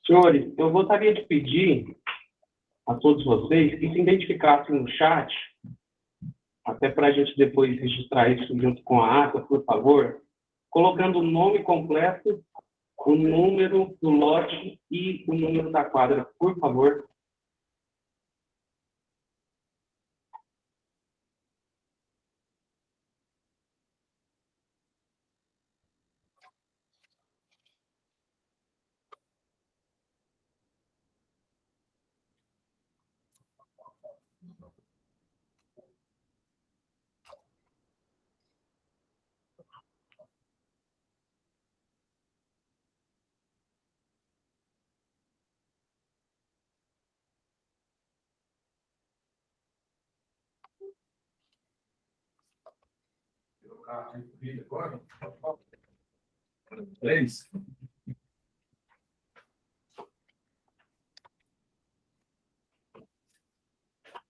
Senhores, eu gostaria de pedir a todos vocês que se identificassem no chat, até para a gente depois registrar isso junto com a ata, por favor, colocando o nome completo, o número do lote e o número da quadra, por favor. Três.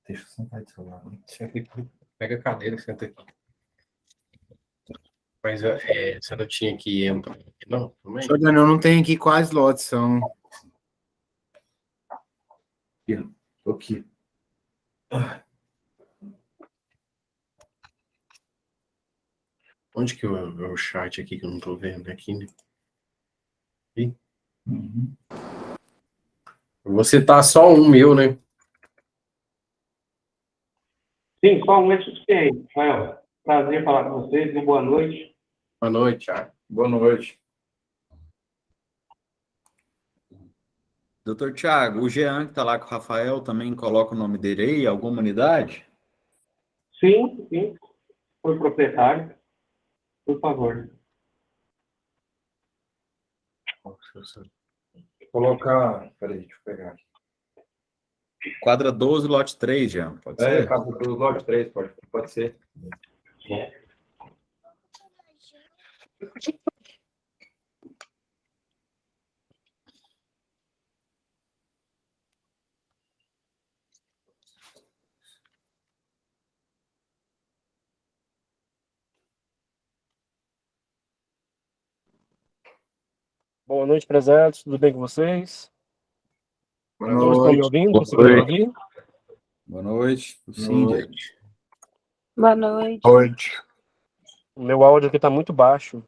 Deixa eu sentar de seu lado. Senta aqui. Pega a cadeira e senta aqui. Mas você não tinha que entrar aqui, não? Também? Senhor Daniel, não tem aqui quais lotes são. Tô aqui. Onde que é o chat aqui que eu não tô vendo? Aqui, né? Aqui? Uhum. Você tá só um meu, né? Sim, só um é suficiente. Rafael, prazer falar com vocês e boa noite. Boa noite, Thiago. Boa noite. Doutor Tiago, o Jean que está lá com o Rafael também coloca o nome dele aí, alguma unidade? Sim, sim, foi proprietário, por favor. Colocar. Peraí, deixa eu pegar aqui. Quadra 12, lote 3, Jean, pode ser? Casa do lote 3, pode ser. Boa noite, prezados. Tudo bem com vocês? Boa Todos estão me noite. ouvindo? Boa Conseguindo me noite. ouvir? Boa noite. Sim, Diego. Boa noite. Noite. O meu áudio aqui está muito baixo.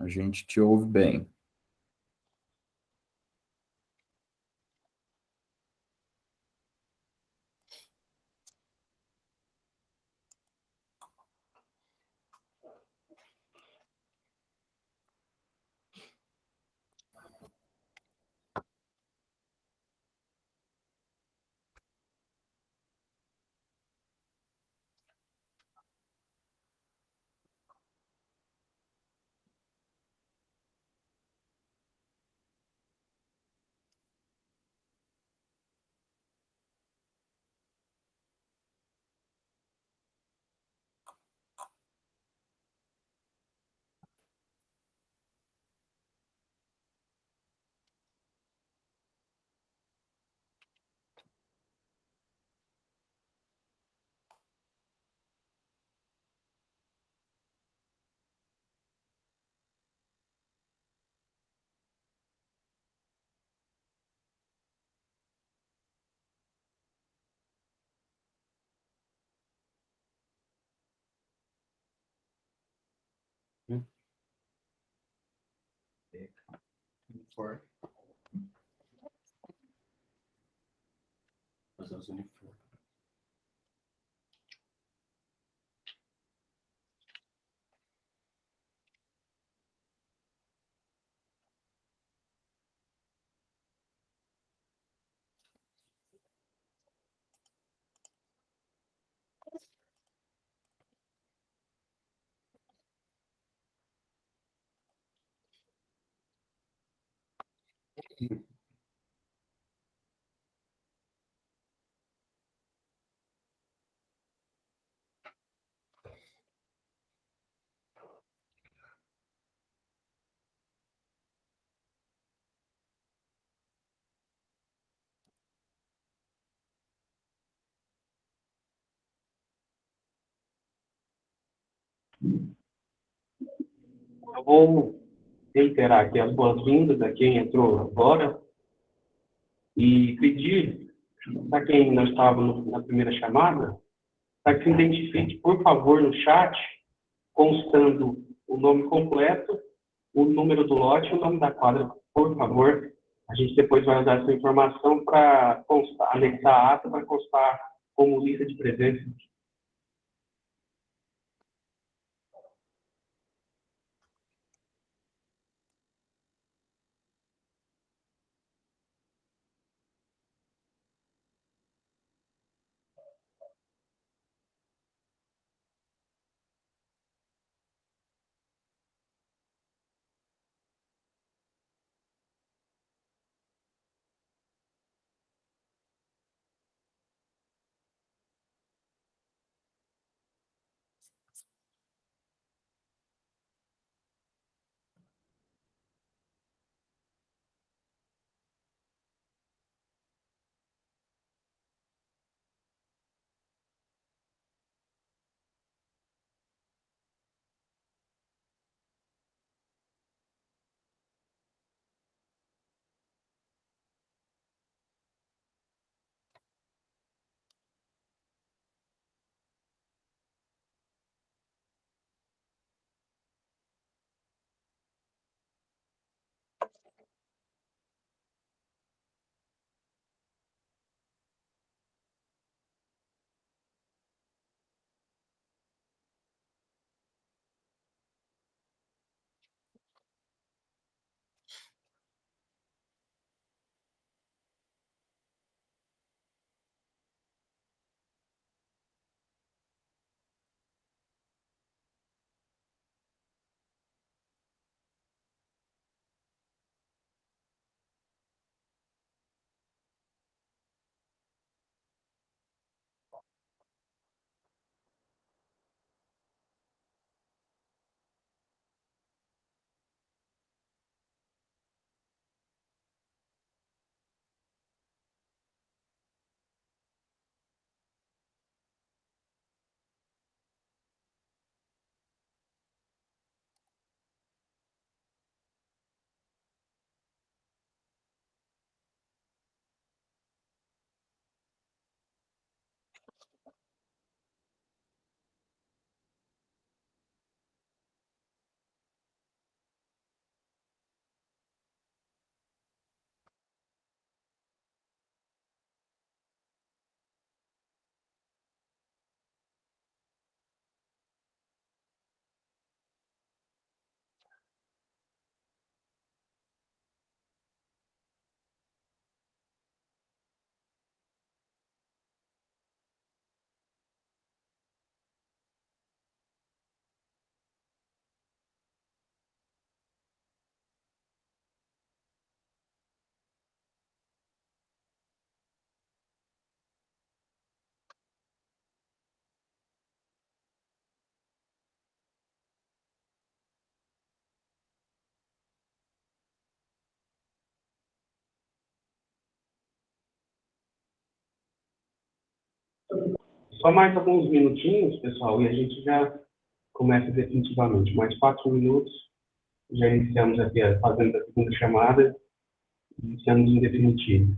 A gente te ouve bem. For. Fazer os uniformes. Eu vou reiterar aqui as boas-vindas a quem entrou agora e pedir para quem não estava na primeira chamada, para que se identifique, por favor, no chat, constando o nome completo, o número do lote e o nome da quadra, por favor. A gente depois vai usar essa informação para anexar a ata para constar como lista de presença. Só mais alguns minutinhos, pessoal, e a gente já começa definitivamente. Mais 4 minutos, já iniciamos aqui fazendo a segunda chamada, iniciamos em definitivo.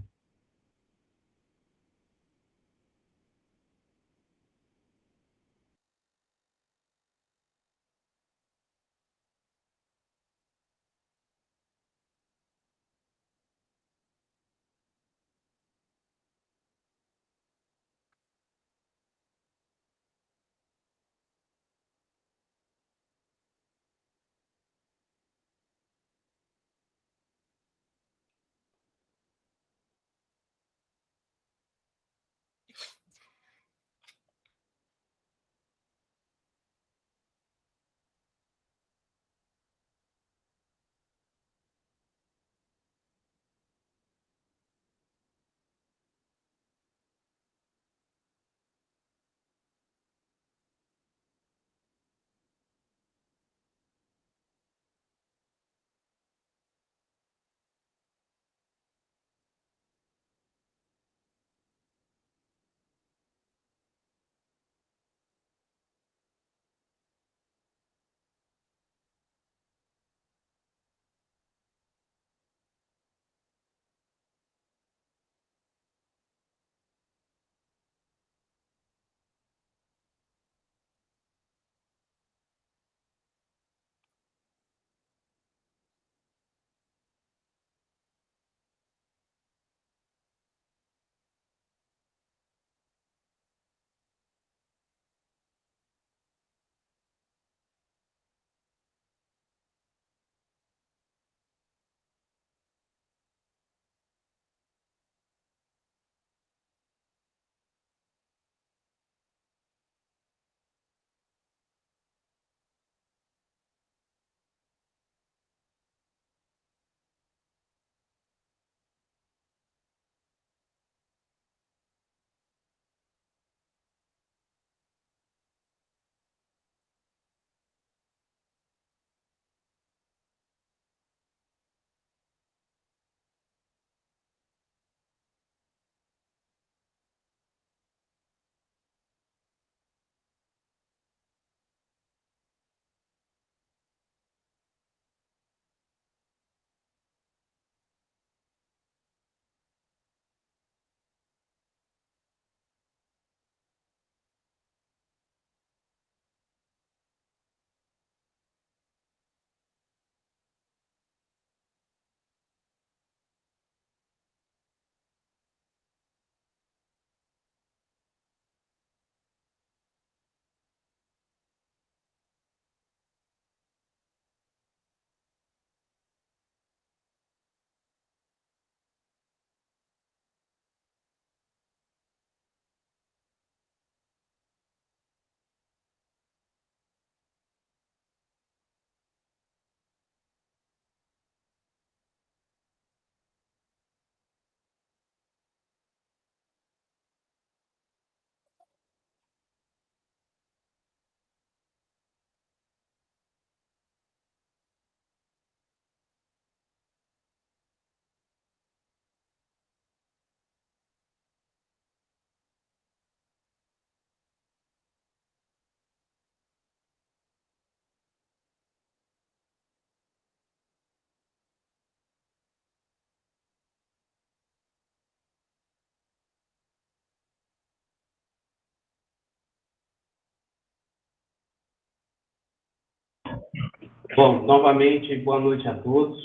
Bom, novamente, boa noite a todos.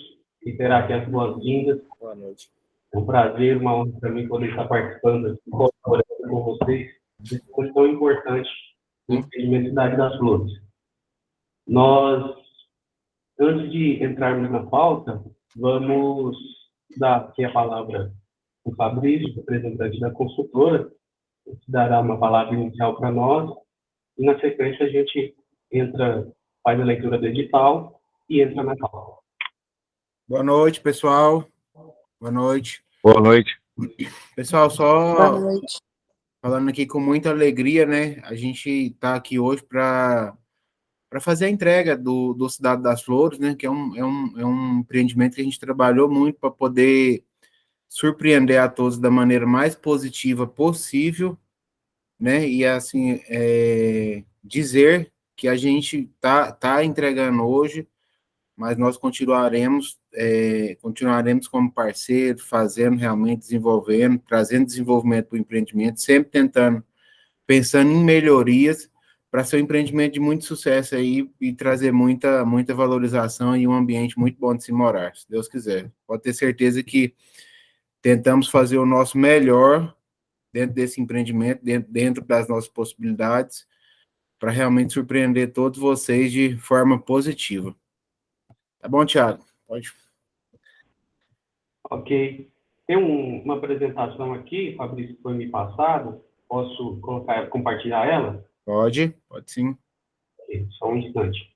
Reiterar aqui as boas-vindas. Boa noite. É um prazer, uma honra para mim poder estar participando aqui, colaborando com vocês, desse ponto tão importante no empreendimento Cidade das Flores. Nós, antes de entrarmos na pauta, vamos dar aqui a palavra para o Fabrício, representante da consultora, que dará uma palavra inicial para nós, e na sequência a gente entra, faz a leitura do edital e entra na pauta. Boa noite, pessoal. Boa noite. Boa noite. Pessoal, Boa só noite. falando aqui com muita alegria, né? A gente está aqui hoje para fazer a entrega do Cidade das Flores, né? Que é um empreendimento que a gente trabalhou muito para poder surpreender a todos da maneira mais positiva possível, né? E assim, dizer que a gente tá entregando hoje, mas nós continuaremos como parceiro, fazendo realmente, desenvolvendo, trazendo desenvolvimento para o empreendimento, sempre pensando em melhorias para ser um empreendimento de muito sucesso aí e trazer muita valorização e um ambiente muito bom de se morar, se Deus quiser. Pode ter certeza que tentamos fazer o nosso melhor dentro desse empreendimento, dentro das nossas possibilidades, para realmente surpreender todos vocês de forma positiva. Tá bom, Thiago? Pode. Ok. Tem uma apresentação aqui, Fabrício, que foi me passada. Posso compartilhar ela? Pode sim. Ok, só um instante.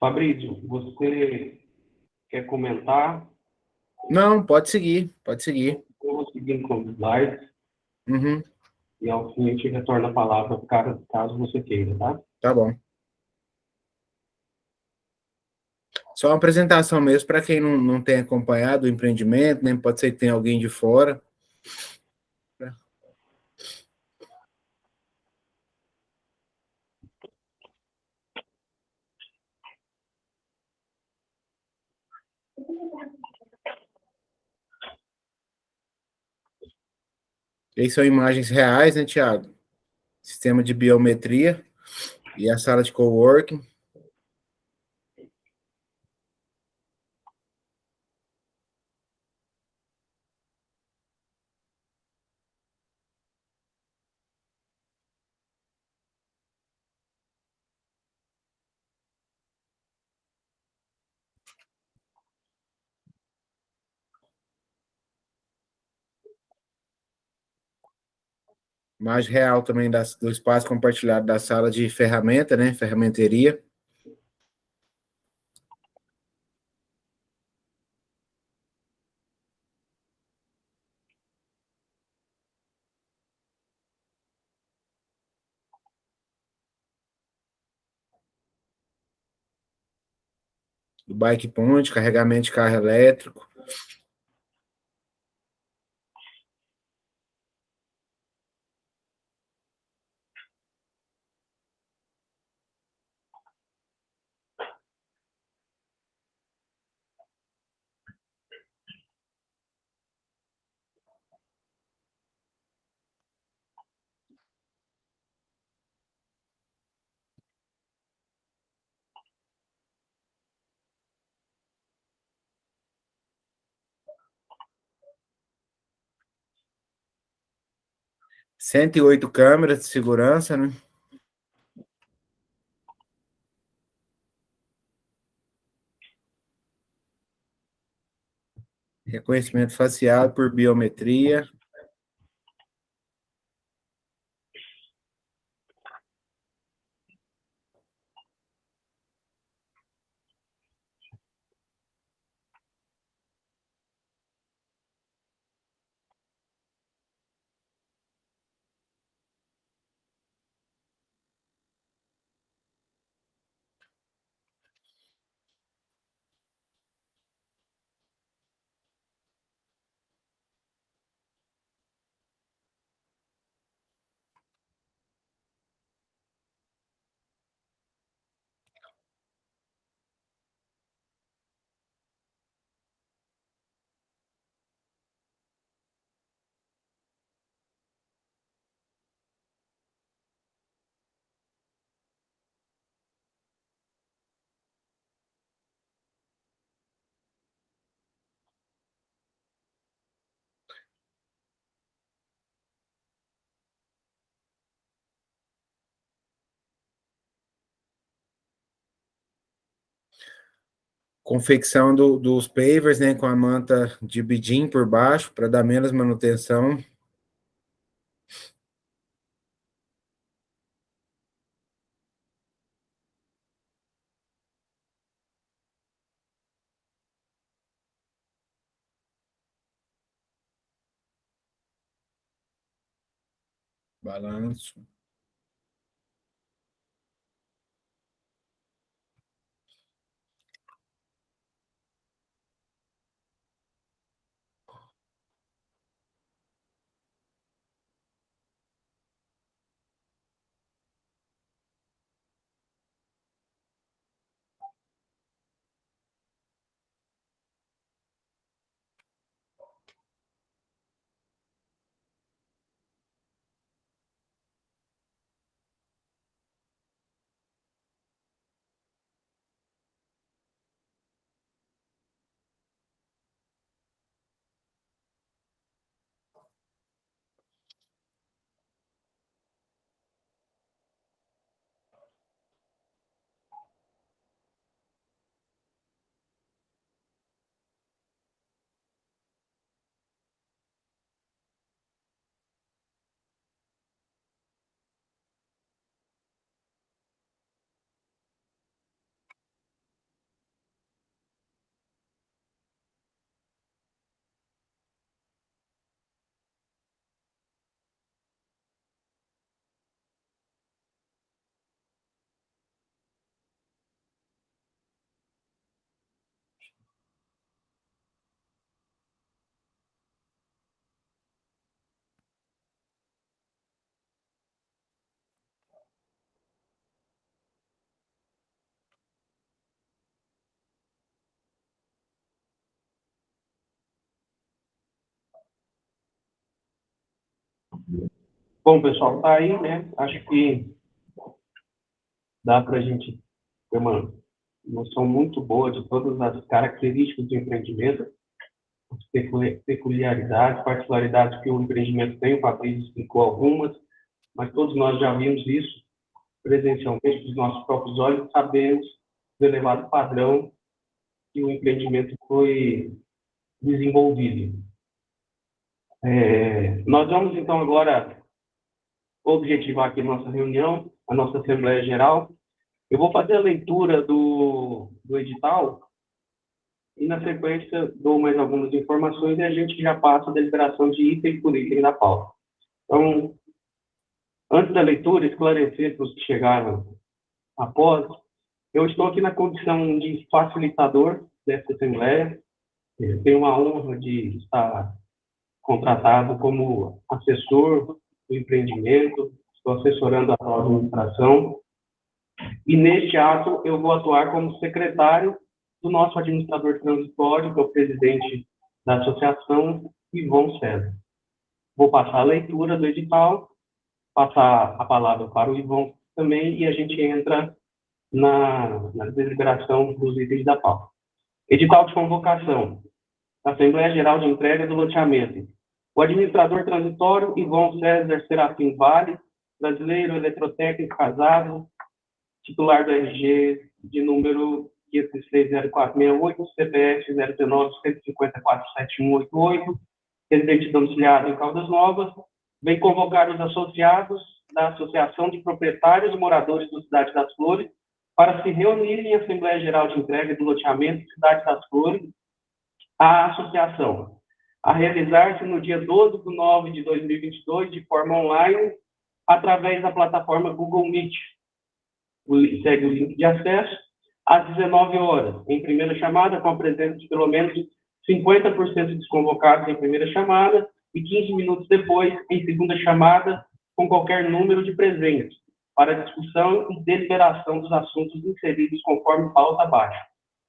Fabrício, você quer comentar? Não, pode seguir. Eu vou seguindo com os slides Uhum, e ao fim a gente retorna a palavra caso você queira, tá? tá bom. Só uma apresentação mesmo para quem não tem acompanhado o empreendimento, né? Pode ser que tenha alguém de fora. E são imagens reais, né, Thiago? Sistema de biometria e a sala de coworking. Imagem real também do espaço compartilhado da sala de ferramenta, né? Ferramenteria. Do bike point, carregamento de carro elétrico. Cento e oito câmeras de segurança, né? reconhecimento facial por biometria. Confecção dos pavers, né, com a manta de bidim por baixo, para dar menos manutenção. Balanço. Bom, pessoal, tá aí, né? Acho que dá para a gente ter uma noção muito boa de todas as características do empreendimento, as peculiaridades, particularidades que o empreendimento tem. O Patrício explicou algumas, mas todos nós já vimos isso presencialmente com os nossos próprios olhos, sabemos do elevado padrão que o empreendimento foi desenvolvido. Nós vamos, então, agora objetivar aqui nossa reunião, a nossa Assembleia Geral. Eu vou fazer a leitura do edital e, na sequência, dou mais algumas informações e a gente já passa a deliberação de item por item da pauta. Então, antes da leitura, esclarecer para os que chegaram após, eu estou aqui na condição de facilitador dessa Assembleia. Eu tenho a honra de estar contratado como assessor do empreendimento, estou assessorando a atual administração, e neste ato eu vou atuar como secretário do nosso administrador transitório, que é o presidente da associação, Ivon César. Vou passar a leitura do edital, passar a palavra para o Ivon também, e a gente entra na deliberação dos itens da pauta. Edital de convocação. Assembleia Geral de Entrega do Loteamento. O administrador transitório, Ivon César Serafim Vale, brasileiro, eletrotécnico, casado, titular do RG de número 503-0468, CPF 019-150-47188, residente domiciliado em Caldas Novas, vem convocar os associados da Associação de Proprietários e Moradores do Cidade das Flores para se reunirem em Assembleia Geral de Entrega do Loteamento Cidade das Flores, a associação, a realizar-se no dia 12 de 9 de 2022, de forma online, através da plataforma Google Meet. Segue o link de acesso, às 19 horas, em primeira chamada, com a presença de pelo menos 50% dos convocados em primeira chamada e 15 minutos depois, em segunda chamada, com qualquer número de presentes, para discussão e deliberação dos assuntos inseridos conforme pauta abaixo.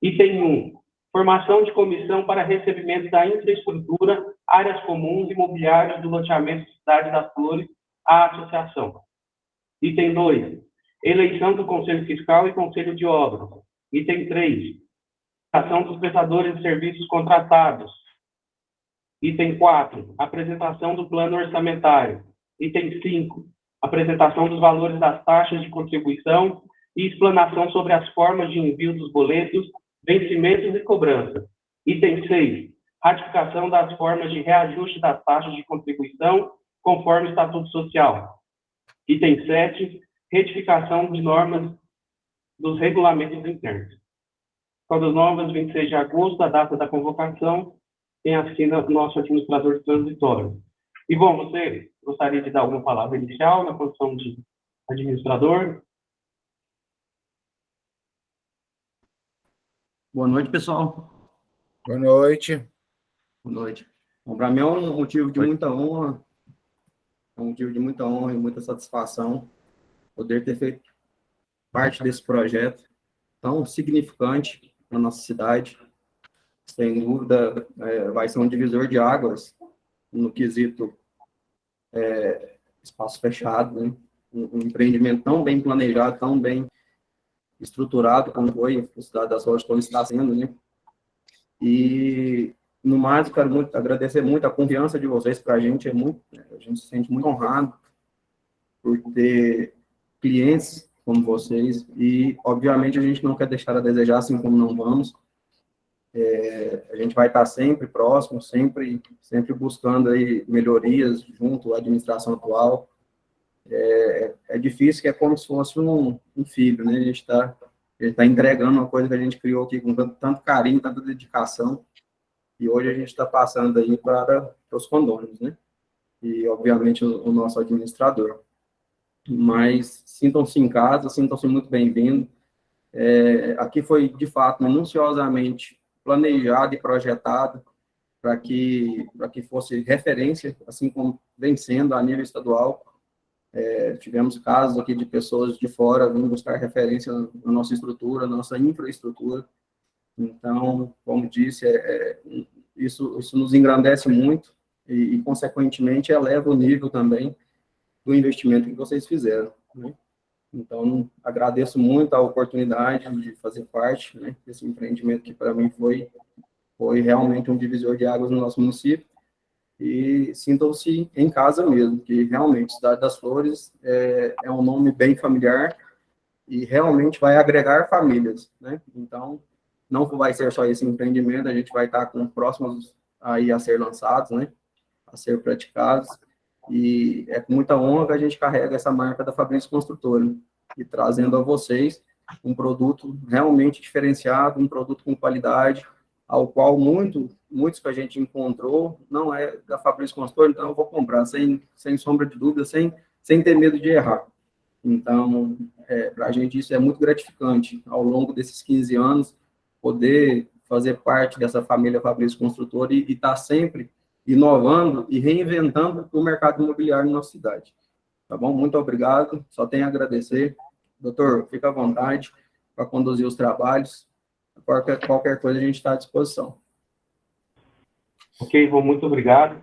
Item 1. Formação de comissão para recebimento da infraestrutura, áreas comuns e imobiliários do loteamento Cidade das Flores, à associação. Item 2. Eleição do Conselho Fiscal e Conselho de Obras. Item 3. Ação dos prestadores de serviços contratados. Item 4. Apresentação do plano orçamentário. Item 5. Apresentação dos valores das taxas de contribuição e explanação sobre as formas de envio dos boletos, vencimentos e cobrança. Item 6. Ratificação das formas de reajuste das taxas de contribuição conforme o Estatuto Social. Item 7. Retificação de normas dos regulamentos internos. Caldas Novas, 26 de agosto, a data da convocação, quem assina o nosso administrador transitório. Ivon, você gostaria de dar alguma palavra inicial na posição de administrador? Boa noite, pessoal. Boa noite. Boa noite. Bom, para mim é um motivo de muita honra, e muita satisfação poder ter feito parte desse projeto tão significante na nossa cidade. Sem dúvida, vai ser um divisor de águas no quesito espaço fechado, né? Um empreendimento tão bem planejado, tão bem estruturado como foi a Cidade das Flores, como está sendo, né? E, no mais, quero agradecer muito a confiança de vocês para a gente, a gente se sente muito honrado por ter clientes como vocês, e, obviamente, a gente não quer deixar a desejar, assim como não vamos. A gente vai estar sempre próximo, sempre buscando aí melhorias junto à administração atual. É difícil, que é como se fosse um filho, né? A gente está entregando uma coisa que a gente criou aqui com tanto carinho, tanta dedicação, e hoje a gente está passando aí para os condôminos, né? E, obviamente, o nosso administrador. Mas sintam-se em casa, sintam-se muito bem-vindos. Aqui foi, de fato, minuciosamente planejado e projetado para que fosse referência, assim como vem sendo a nível estadual. Tivemos casos aqui de pessoas de fora vindo buscar referência na nossa estrutura, na nossa infraestrutura. Então, como disse, isso nos engrandece muito e, consequentemente, eleva o nível também do investimento que vocês fizeram, né? Então, agradeço muito a oportunidade de fazer parte, né, desse empreendimento que, para mim, foi realmente um divisor de águas no nosso município. E sintam-se em casa mesmo, que realmente Cidade das Flores é um nome bem familiar e realmente vai agregar famílias, né? Então, não vai ser só esse empreendimento, a gente vai estar com próximos aí a ser lançados, né, a ser praticados. E é com muita honra que a gente carrega essa marca da Fabrício Construtora, e trazendo a vocês um produto realmente diferenciado, um produto com qualidade, ao qual muitos que a gente encontrou não é da Fabrício Construtora, então eu vou comprar sem sombra de dúvida, sem ter medo de errar. Então, para a gente isso é muito gratificante, ao longo desses 15 anos, poder fazer parte dessa família Fabrício Construtora e estar sempre inovando e reinventando o mercado imobiliário na nossa cidade. Tá bom? Muito obrigado, só tenho a agradecer. Doutor, fica à vontade para conduzir os trabalhos. Qualquer coisa a gente está à disposição. Ok, Ivan, muito obrigado.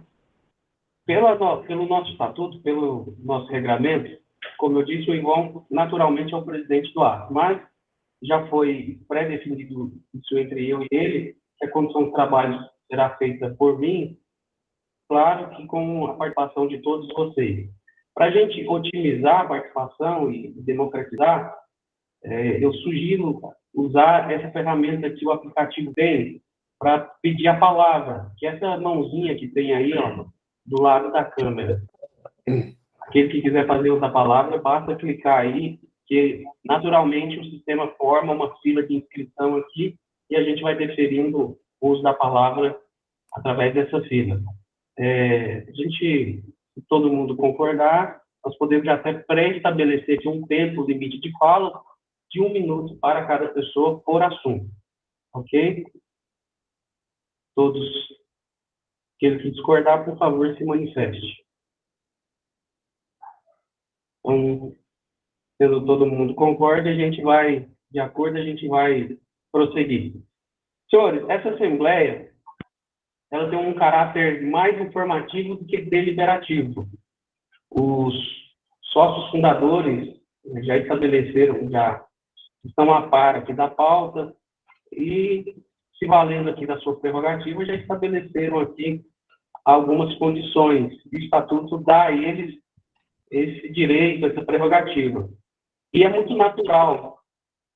Pelo nosso estatuto, pelo nosso regramento, como eu disse, o Ivan naturalmente é o presidente do ato, mas já foi pré-definido isso entre eu e ele, que a condução dos trabalhos será feita por mim, claro que com a participação de todos vocês. Para a gente otimizar a participação e democratizar, eu sugiro usar essa ferramenta que o aplicativo tem para pedir a palavra, que é essa mãozinha que tem aí, ó, do lado da câmera. Aquele que quiser fazer uso da palavra, basta clicar aí, que naturalmente o sistema forma uma fila de inscrição aqui e a gente vai deferindo o uso da palavra através dessa fila. Se todo mundo concordar, nós podemos já até pré-estabelecer aqui um tempo limite de fala de 1 minuto para cada pessoa por assunto. Ok? Todos aqueles que discordar, por favor, se manifeste. Então, sendo todo mundo concorda, a gente vai prosseguir. Senhores, essa assembleia, ela tem um caráter mais informativo do que deliberativo. Os sócios fundadores já estabeleceram, já estão a par aqui da pauta e, se valendo aqui da sua prerrogativa, já estabeleceram aqui algumas condições. O estatuto dá a eles esse direito, essa prerrogativa. E é muito natural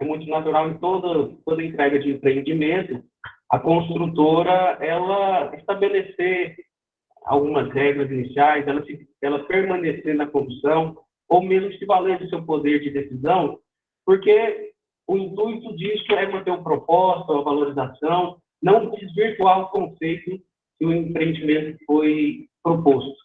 em toda entrega de empreendimento, a construtora, ela estabelecer algumas regras iniciais, ela permanecer na condução, ou mesmo se valer do seu poder de decisão, porque o intuito disso é manter o propósito, a valorização, não desvirtuar o conceito que o empreendimento foi proposto.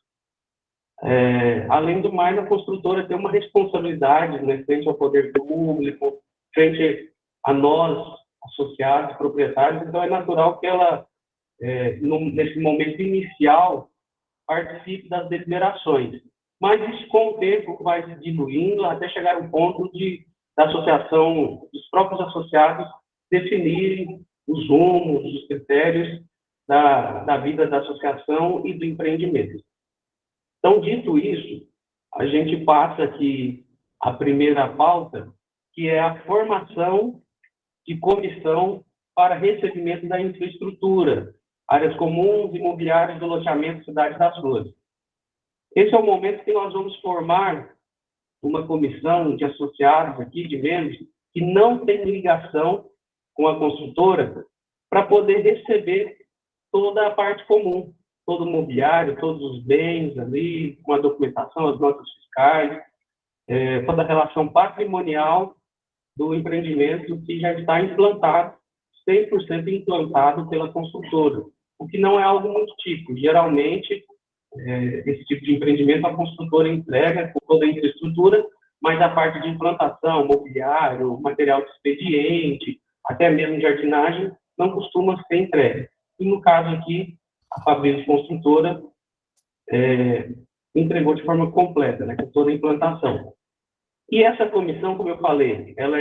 Além do mais, a construtora tem uma responsabilidade, né, frente ao poder público, frente a nós, associados, proprietários, então é natural que ela, nesse momento inicial, participe das deliberações. Mas isso, com o tempo, vai se diluindo até chegar ao ponto da associação, dos próprios associados, definirem os rumos, os critérios da vida da associação e do empreendimento. Então, dito isso, a gente passa aqui a primeira pauta, que é a formação de comissão para recebimento da infraestrutura, áreas comuns, imobiliárias do loteamento Cidade das Flores. Esse é o momento que nós vamos formar uma comissão de associados aqui, de membros, que não tem ligação com a construtora, para poder receber toda a parte comum, todo o mobiliário, todos os bens ali, com a documentação, as notas fiscais, toda a relação patrimonial do empreendimento que já está implantado, 100% implantado pela construtora, o que não é algo muito típico. Geralmente, esse tipo de empreendimento a construtora entrega com toda a infraestrutura, mas a parte de implantação, mobiliário, material de expediente, até mesmo jardinagem, não costuma ser entregue. E no caso aqui, a Fabrício Construtora entregou de forma completa, né, com toda a implantação. E essa comissão, como eu falei, ela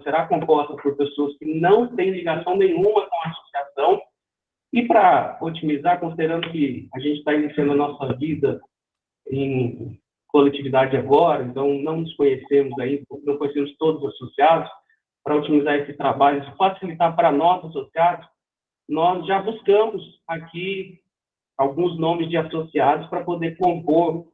será composta por pessoas que não têm ligação nenhuma com a associação. E para otimizar, considerando que a gente está iniciando a nossa vida em coletividade agora, então não nos conhecemos ainda, não conhecemos todos os associados, para otimizar esse trabalho, facilitar para nós associados, nós já buscamos aqui alguns nomes de associados para poder compor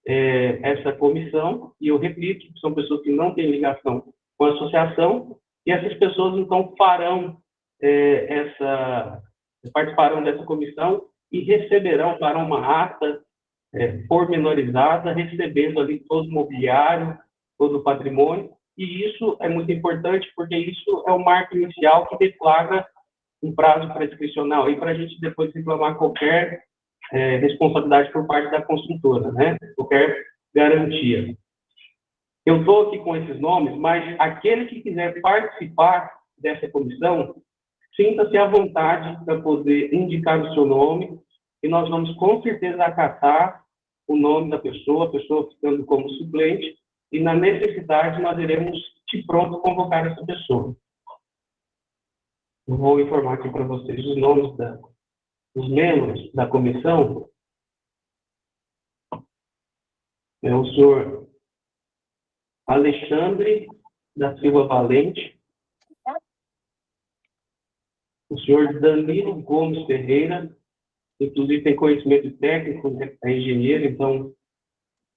essa comissão, e eu repito, são pessoas que não têm ligação com a associação, e essas pessoas, então, participarão dessa comissão e receberão para uma ata pormenorizada, recebendo ali todo o mobiliário, todo o patrimônio, e isso é muito importante, porque isso é o marco inicial que deflagra um prazo prescricional, e para a gente depois reclamar qualquer responsabilidade por parte da construtora, né? Qualquer garantia. Eu estou aqui com esses nomes, mas aquele que quiser participar dessa comissão, sinta-se à vontade para poder indicar o seu nome, e nós vamos com certeza acatar o nome da pessoa, a pessoa ficando como suplente, e na necessidade nós iremos de pronto convocar essa pessoa. Eu vou informar aqui para vocês os nomes dos membros da comissão. É o senhor Alexandre da Silva Valente, o senhor Danilo Gomes Ferreira, inclusive tem conhecimento técnico, é engenheiro, então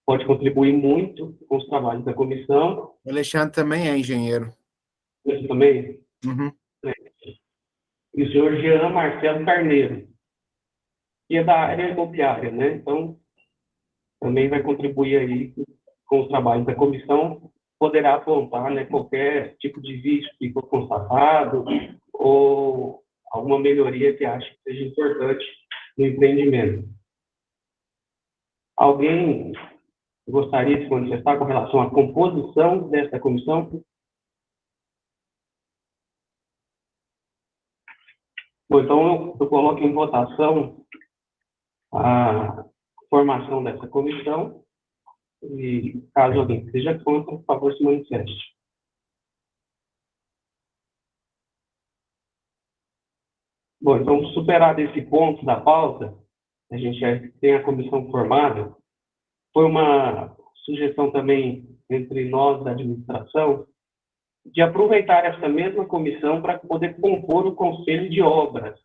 pode contribuir muito com os trabalhos da comissão. O Alexandre também é engenheiro. Esse também? Uhum. E o senhor Jean Marcelo Carneiro, que é da área imobiliária, né? Então, também vai contribuir aí com os trabalhos da comissão, poderá apontar, né, qualquer tipo de vício que for constatado ou alguma melhoria que ache que seja importante no empreendimento. Alguém gostaria de se manifestar com relação à composição desta comissão? Bom, então eu coloco em votação a formação dessa comissão e, caso alguém seja contra, por favor, se manifeste. Bom, então, superado esse ponto da pauta, a gente já tem a comissão formada. Foi uma sugestão também entre nós da administração de aproveitar essa mesma comissão para poder compor o Conselho de Obras.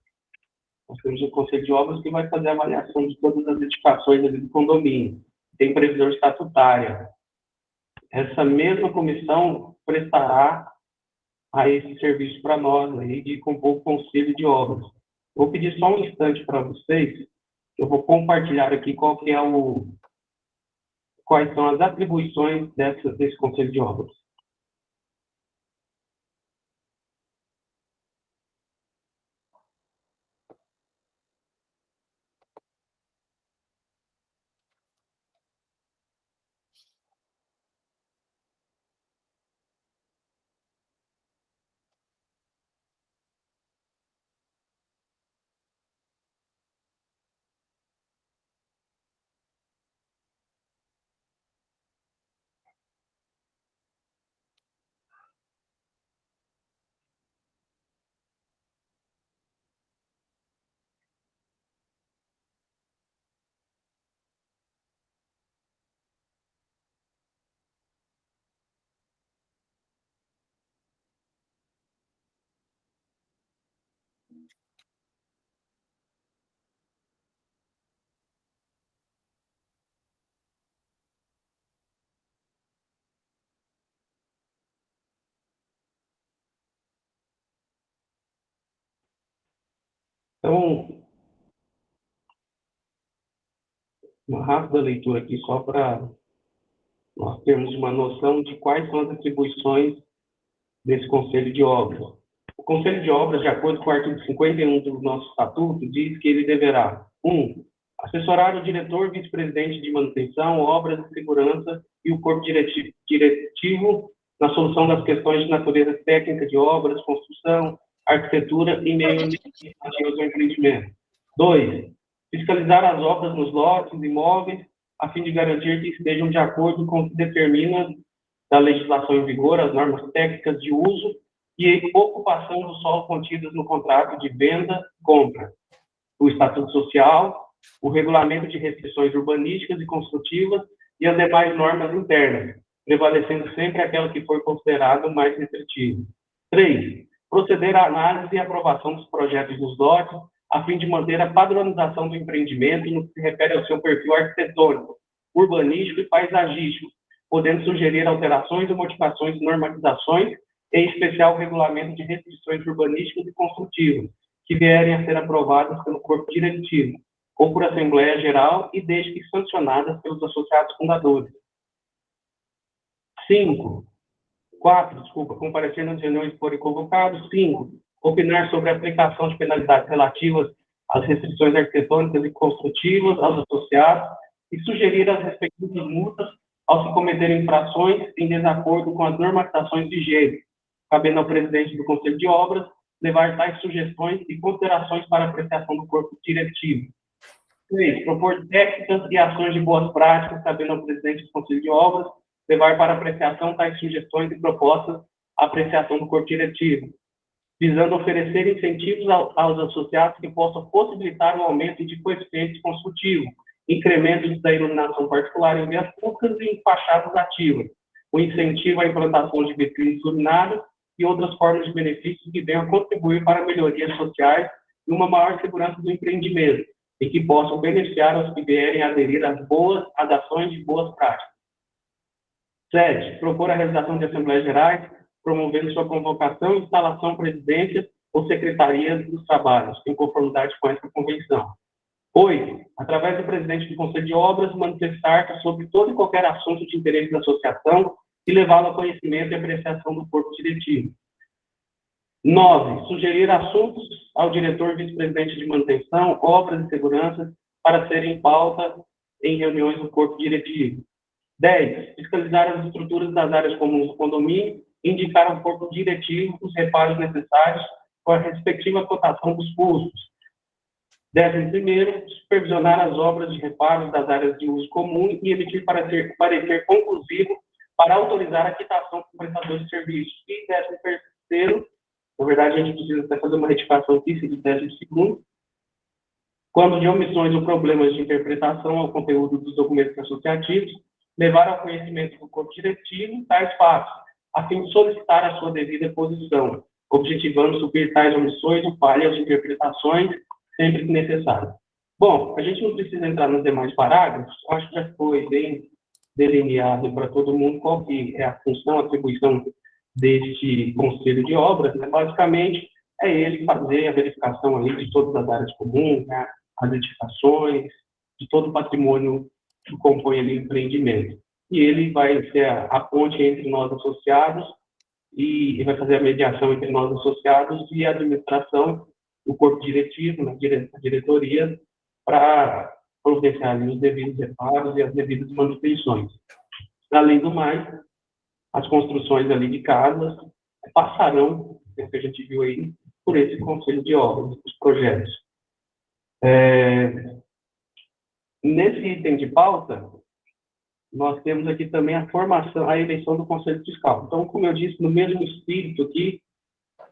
Nós temos um Conselho de Obras que vai fazer a avaliação de todas as edificações ali do condomínio. Tem previsão estatutária. Essa mesma comissão prestará a esse serviço para nós, aí, de compor o Conselho de Obras. Vou pedir só um instante para vocês, eu vou compartilhar aqui quais são as atribuições desse Conselho de Obras. Então, uma rápida leitura aqui, só para nós termos uma noção de quais são as atribuições desse Conselho de Obras. O Conselho de Obras, de acordo com o artigo 51 do nosso Estatuto, diz que ele deverá: 1. Assessorar o diretor, vice-presidente de manutenção, obras e segurança e o corpo diretivo na solução das questões de natureza técnica de obras, construção, arquitetura e meio ambiente relativos ao empreendimento. 2. Fiscalizar as obras nos lotes, imóveis, a fim de garantir que estejam de acordo com o que determina da legislação em vigor, as normas técnicas de uso e ocupação do solo contidas no contrato de venda e compra, o Estatuto Social, o Regulamento de Restrições Urbanísticas e Construtivas e as demais normas internas, prevalecendo sempre aquela que for considerada mais restritiva. 3. Proceder à análise e aprovação dos projetos dos lotes, a fim de manter a padronização do empreendimento no que se refere ao seu perfil arquitetônico, urbanístico e paisagístico, podendo sugerir alterações ou modificações de normatizações, em especial o Regulamento de Restrições Urbanísticas e Construtivas, que vierem a ser aprovadas pelo corpo diretivo, ou por Assembleia Geral, e desde que sancionadas pelos associados fundadores. 4. Comparecer nas reuniões que forem convocados. 5. Opinar sobre a aplicação de penalidades relativas às restrições arquitetônicas e construtivas aos associados e sugerir as respectivas multas ao se cometerem infrações em desacordo com as normatizações vigentes, cabendo ao presidente do Conselho de Obras levar tais sugestões e considerações para apreciação do corpo diretivo. 3. Propor técnicas e ações de boas práticas, cabendo ao presidente do Conselho de Obras levar para apreciação tais sugestões e propostas à apreciação do corpo diretivo, visando oferecer incentivos aos associados que possam possibilitar o aumento de coeficientes construtivos, incrementos da iluminação particular em vias públicas e em fachadas ativas, o incentivo à implantação de vitrines iluminadas e outras formas de benefícios que venham a contribuir para melhorias sociais e uma maior segurança do empreendimento, e que possam beneficiar os que vierem a aderir às ações de boas práticas. 7. Propor a realização de assembleias gerais promovendo sua convocação, instalação, presidência ou secretaria dos trabalhos, em conformidade com essa convenção. 8. Através do presidente do Conselho de Obras, manifestar sobre todo e qualquer assunto de interesse da associação e levá-lo a conhecimento e apreciação do corpo diretivo. 9. Sugerir assuntos ao diretor vice-presidente de manutenção, obras e segurança para serem pauta em reuniões do corpo diretivo. 10. Fiscalizar as estruturas das áreas comuns do condomínio e indicar ao corpo diretivo os reparos necessários com a respectiva cotação dos custos. 11º, supervisionar as obras de reparos das áreas de uso comum e emitir parecer conclusivo para autorizar a quitação com prestadores de serviços. E 13º, na verdade, a gente precisa até fazer uma retificação aqui, se de 12º, quando de omissões ou problemas de interpretação ao conteúdo dos documentos associativos, levar ao conhecimento do corpo diretivo tais fatos, a fim de solicitar a sua devida posição, objetivando suprir tais omissões ou falhas de interpretações, sempre que necessário. Bom, a gente não precisa entrar nos demais parágrafos, acho que já foi bem delineado para todo mundo qual que é a função, a atribuição deste Conselho de Obras, né? Basicamente, é ele fazer a verificação aí de todas as áreas comuns, né? As edificações, de todo o patrimônio que compõe ali o empreendimento. E ele vai ser a ponte entre nós associados e vai fazer a mediação entre nós associados e a administração, o corpo diretivo, a diretoria, para providenciar ali os devidos reparos e as devidas manutenções. Além do mais, as construções ali de casas passarão, que a gente viu aí, por esse Conselho de Obras, os projetos. Nesse item de pauta, nós temos aqui também a formação, a eleição do Conselho Fiscal. Então, como eu disse, no mesmo espírito aqui,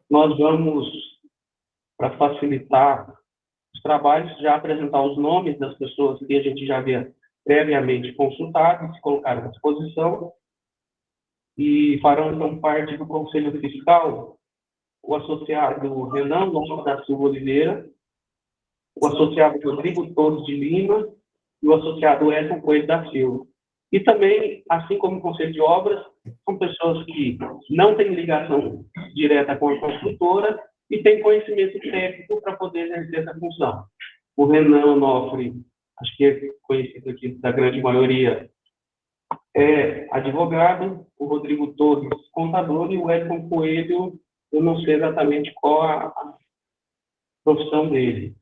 nós vamos, para facilitar os trabalhos, já apresentar os nomes das pessoas que a gente já havia previamente consultado, se colocaram à disposição, e farão então parte do Conselho Fiscal o associado Renan Lopes da Silva Oliveira, o associado Rodrigo Torres de Lima e o associado Edson Coelho da Silva. E também, assim como o Conselho de Obras, são pessoas que não têm ligação direta com a construtora e têm conhecimento técnico para poder exercer essa função. O Renan Onofre, acho que é conhecido aqui da grande maioria, é advogado, o Rodrigo Torres, contador, e o Edson Coelho, eu não sei exatamente qual a profissão dele,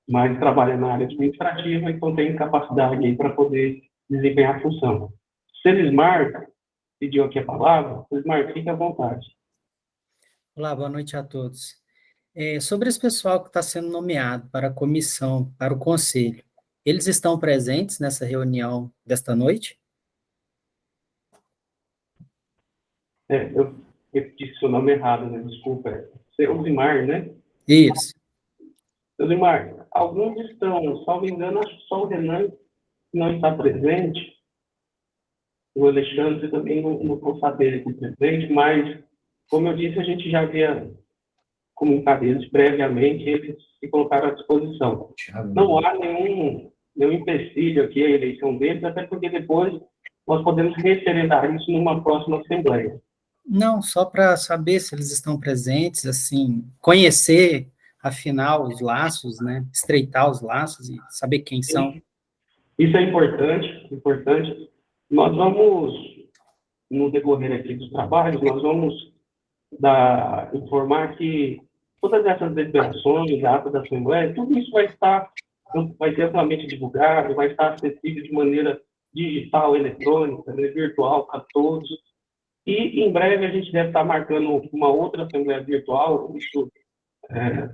mas trabalha na área administrativa, então tem capacidade aí para poder desempenhar a função. Selismar pediu aqui a palavra. Selismar, fique à vontade. Olá, boa noite a todos. Sobre esse pessoal que está sendo nomeado para a comissão, para o conselho, eles estão presentes nessa reunião desta noite? Eu disse seu nome errado, né? Desculpa. Selismar, né? Isso. Selismar, alguns estão, salvo engano, acho que só o Renan não está presente. O Alexandre também não vou saber aqui presente, mas, como eu disse, a gente já havia comunicado eles previamente, eles se colocaram à disposição. Não há nenhum empecilho aqui à eleição deles, até porque depois nós podemos referendar isso numa próxima Assembleia. Não, só para saber se eles estão presentes, assim, conhecer, afinal, os laços, né? Estreitar os laços e saber quem são. Isso é importante. Nós vamos, no decorrer aqui dos trabalhos, nós vamos informar que todas essas deliberações, atos da Assembleia, tudo isso vai ser amplamente divulgado, vai estar acessível de maneira digital, eletrônica, né, virtual para todos. E, em breve, a gente deve estar marcando uma outra Assembleia virtual.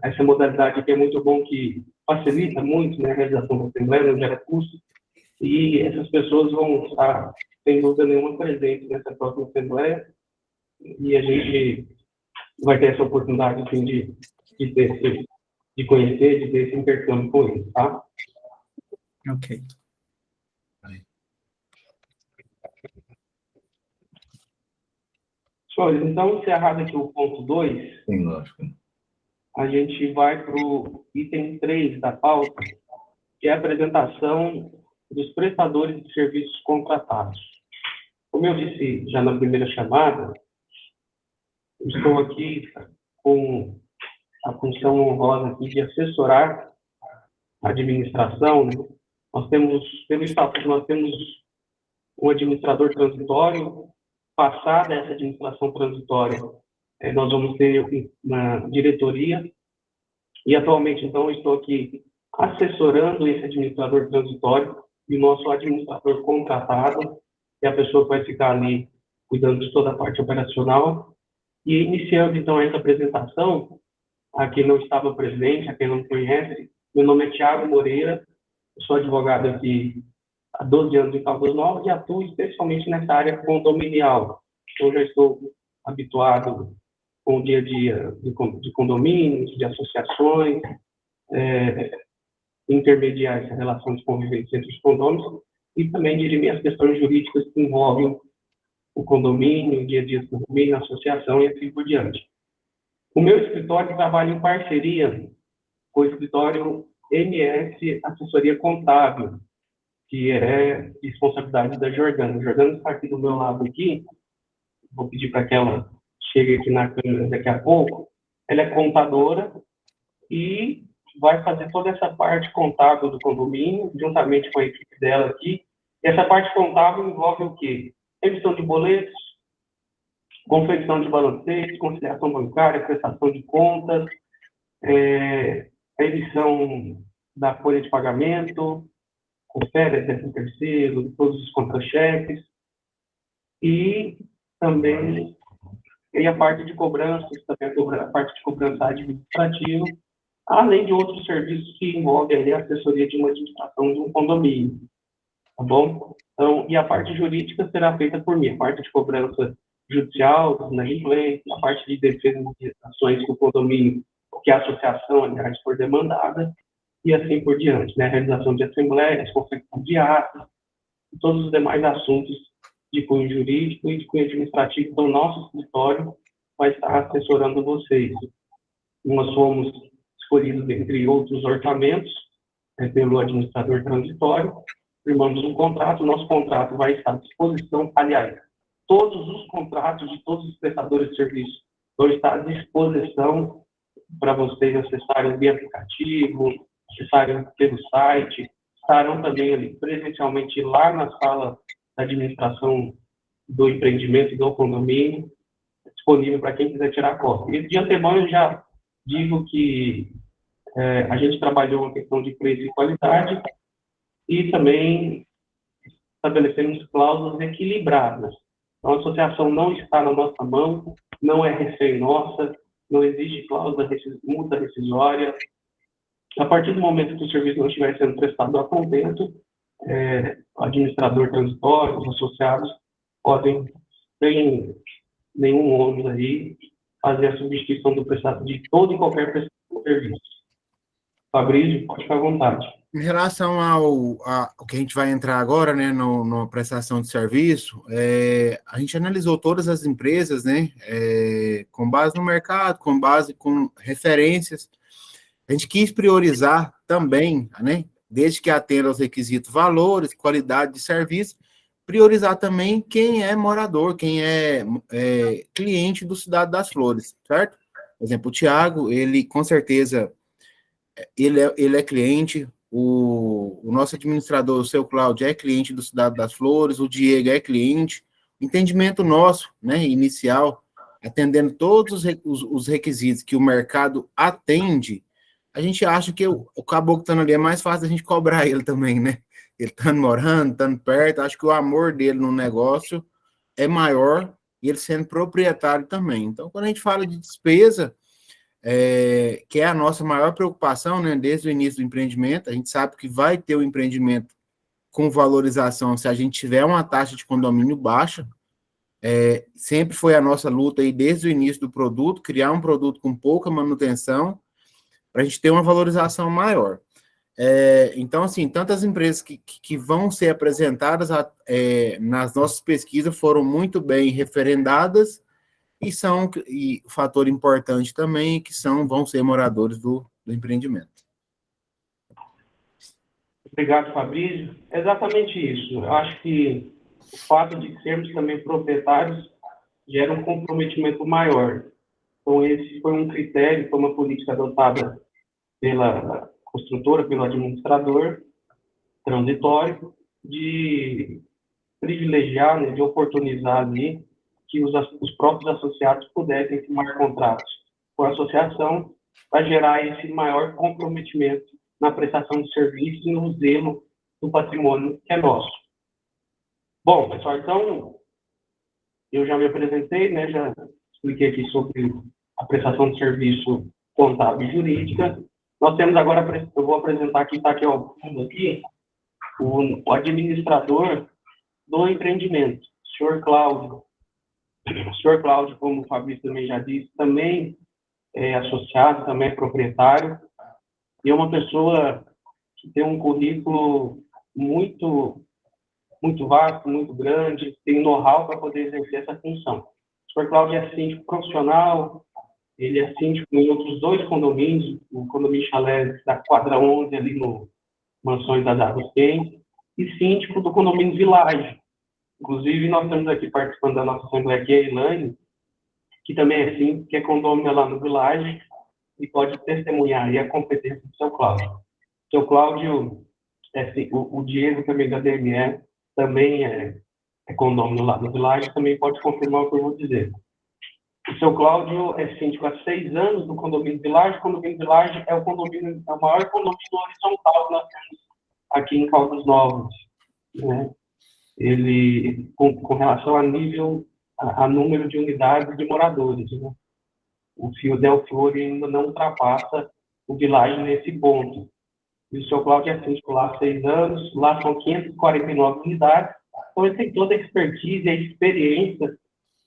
Essa modalidade aqui é muito bom, que facilita muito, né, a realização da Assembleia, não gera custo. E essas pessoas vão estar, sem dúvida nenhuma, presentes nessa próxima Assembleia. E a gente vai ter essa oportunidade, assim, de conhecer, de ter esse intercâmbio com eles, tá? Ok. Senhores, então, encerrado aqui o ponto 2, Sim, lógico. a gente vai para o item 3 da pauta, que é a apresentação dos prestadores de serviços contratados. Como eu disse já na primeira chamada, Eu estou aqui com a função honrosa aqui de assessorar a administração, né? Nós temos, pelo estatuto, nós temos um administrador transitório. Passada essa administração transitória, nós vamos ter uma diretoria, e atualmente, então, eu estou aqui assessorando esse administrador transitório e o nosso administrador contratado, que é a pessoa que vai ficar ali cuidando de toda a parte operacional. E iniciando, então, essa apresentação, a quem não estava presente, a quem não conhece, meu nome é Thiago Moreira, eu sou advogado aqui há 12 anos em Caldas Novas e atuo especialmente nessa área condominial. Eu já estou habituado com o dia a dia de condomínios, de associações, intermediar essa relação de convivência entre os condôminos e também dirimir as questões jurídicas que envolvem o condomínio, o dia a dia do condomínio, a associação e assim por diante. O meu escritório trabalha em parceria com o escritório MS Assessoria Contábil, que é responsabilidade da Jordana. A Jordana está aqui do meu lado aqui, vou pedir para que ela chegue aqui na câmera daqui a pouco. Ela é contadora e vai fazer toda essa parte contábil do condomínio, juntamente com a equipe dela aqui. E essa parte contábil envolve o quê? Emissão de boletos, confecção de balancetes, conciliação bancária, prestação de contas, a emissão da folha de pagamento, com férias, 13º, todos os contra-cheques, e também a parte de cobranças, também a parte de cobrança administrativa, além de outros serviços que envolvem ali a assessoria de uma administração de um condomínio, tá bom? Então, e a parte jurídica será feita por mim, a parte de cobrança judicial, na inglês, a parte de defesa de ações que o condomínio, que a associação, aliás, for demandada, e assim por diante, né? Realização de assembleias, confecção de atos, e todos os demais assuntos de cunho jurídico e de cunho administrativo. Então, nosso escritório vai estar assessorando vocês. Nós fomos escolhidos, entre outros orçamentos, pelo administrador transitório, firmamos um contrato, nosso contrato vai estar à disposição, aliás, todos os contratos de todos os prestadores de serviço vão estar à disposição para vocês acessarem via aplicativo, acessarem pelo site, estarão também ali presencialmente lá na sala da administração do empreendimento do condomínio, disponível para quem quiser tirar cópia. E de antemão eu já digo que a gente trabalhou uma questão de preço e qualidade e também estabelecemos cláusulas equilibradas. Então, a associação não está na nossa mão, não é refém nossa, não existe cláusula multa rescisória. A partir do momento que o serviço não estiver sendo prestado a contento, o administrador transitório, os associados podem, sem nenhum ônus aí, fazer a substituição do prestador de todo e qualquer prestador de serviço. Fabrício, pode ficar à vontade. Em relação ao que a gente vai entrar agora, né, na prestação de serviço, a gente analisou todas as empresas, né, com base no mercado, com base com referências. A gente quis priorizar também, né, desde que atenda aos requisitos valores, qualidade de serviço, priorizar também quem é morador, quem é cliente do Cidade das Flores, certo? Por exemplo, o Thiago, ele com certeza, ele é cliente. O nosso administrador, o seu Cláudio, é cliente do Cidade das Flores, o Diego é cliente. Entendimento nosso, né, inicial, atendendo todos os requisitos que o mercado atende, a gente acha que o caboclo estando ali é mais fácil a gente cobrar ele também, né? Ele estando morando, estando perto, acho que o amor dele no negócio é maior e ele sendo proprietário também. Então, quando a gente fala de despesa, que é a nossa maior preocupação, né, desde o início do empreendimento, a gente sabe que vai ter o empreendimento com valorização se a gente tiver uma taxa de condomínio baixa. Sempre foi a nossa luta aí desde o início do produto, criar um produto com pouca manutenção, para a gente ter uma valorização maior. Então, assim, tantas empresas que vão ser apresentadas nas nossas pesquisas foram muito bem referendadas, e o fator importante também é que vão ser moradores do empreendimento. Obrigado, Fabrício. É exatamente isso. Eu acho que o fato de sermos também proprietários gera um comprometimento maior. Então, esse foi um critério, foi uma política adotada pela construtora, pelo administrador transitório, de privilegiar, né, de oportunizar ali que os próprios associados pudessem firmar contratos com a associação para gerar esse maior comprometimento na prestação de serviços e no zelo do patrimônio que é nosso. Bom, pessoal, então, eu já me apresentei, né, já expliquei aqui sobre a prestação de serviço contábil e jurídica. Nós temos agora, eu vou apresentar aqui, está aqui, ó, o administrador do empreendimento, o senhor Cláudio. O senhor Cláudio, como o Fabrício também já disse, também é associado, também é proprietário, e é uma pessoa que tem um currículo muito vasto, muito grande, tem know-how para poder exercer essa função. O senhor Cláudio é síndico profissional, ele é síndico em outros 2 condomínios, o condomínio Chalé da Quadra 11, ali no Mansões das Águas Quentes, e síndico do condomínio Village. Inclusive, nós estamos aqui participando da nossa assembleia aqui, a Elaine, que também é síndico, que é condômino lá no Village, e pode testemunhar aí a competência do seu Cláudio. O seu Cláudio, o Diego também da DME, também é condômino lá no Village, também pode confirmar o que eu vou dizer. O seu Cláudio é síndico há 6 anos do condomínio Village. O condomínio Village é o maior condomínio horizontal que nós temos aqui em Caldas Novas, né? Ele, com relação a número de unidades de moradores, né? O Del Fiore ainda não ultrapassa o Village nesse ponto. E o seu Cláudio é síndico lá há 6 anos, lá são 549 unidades, então ele tem toda a expertise e a experiência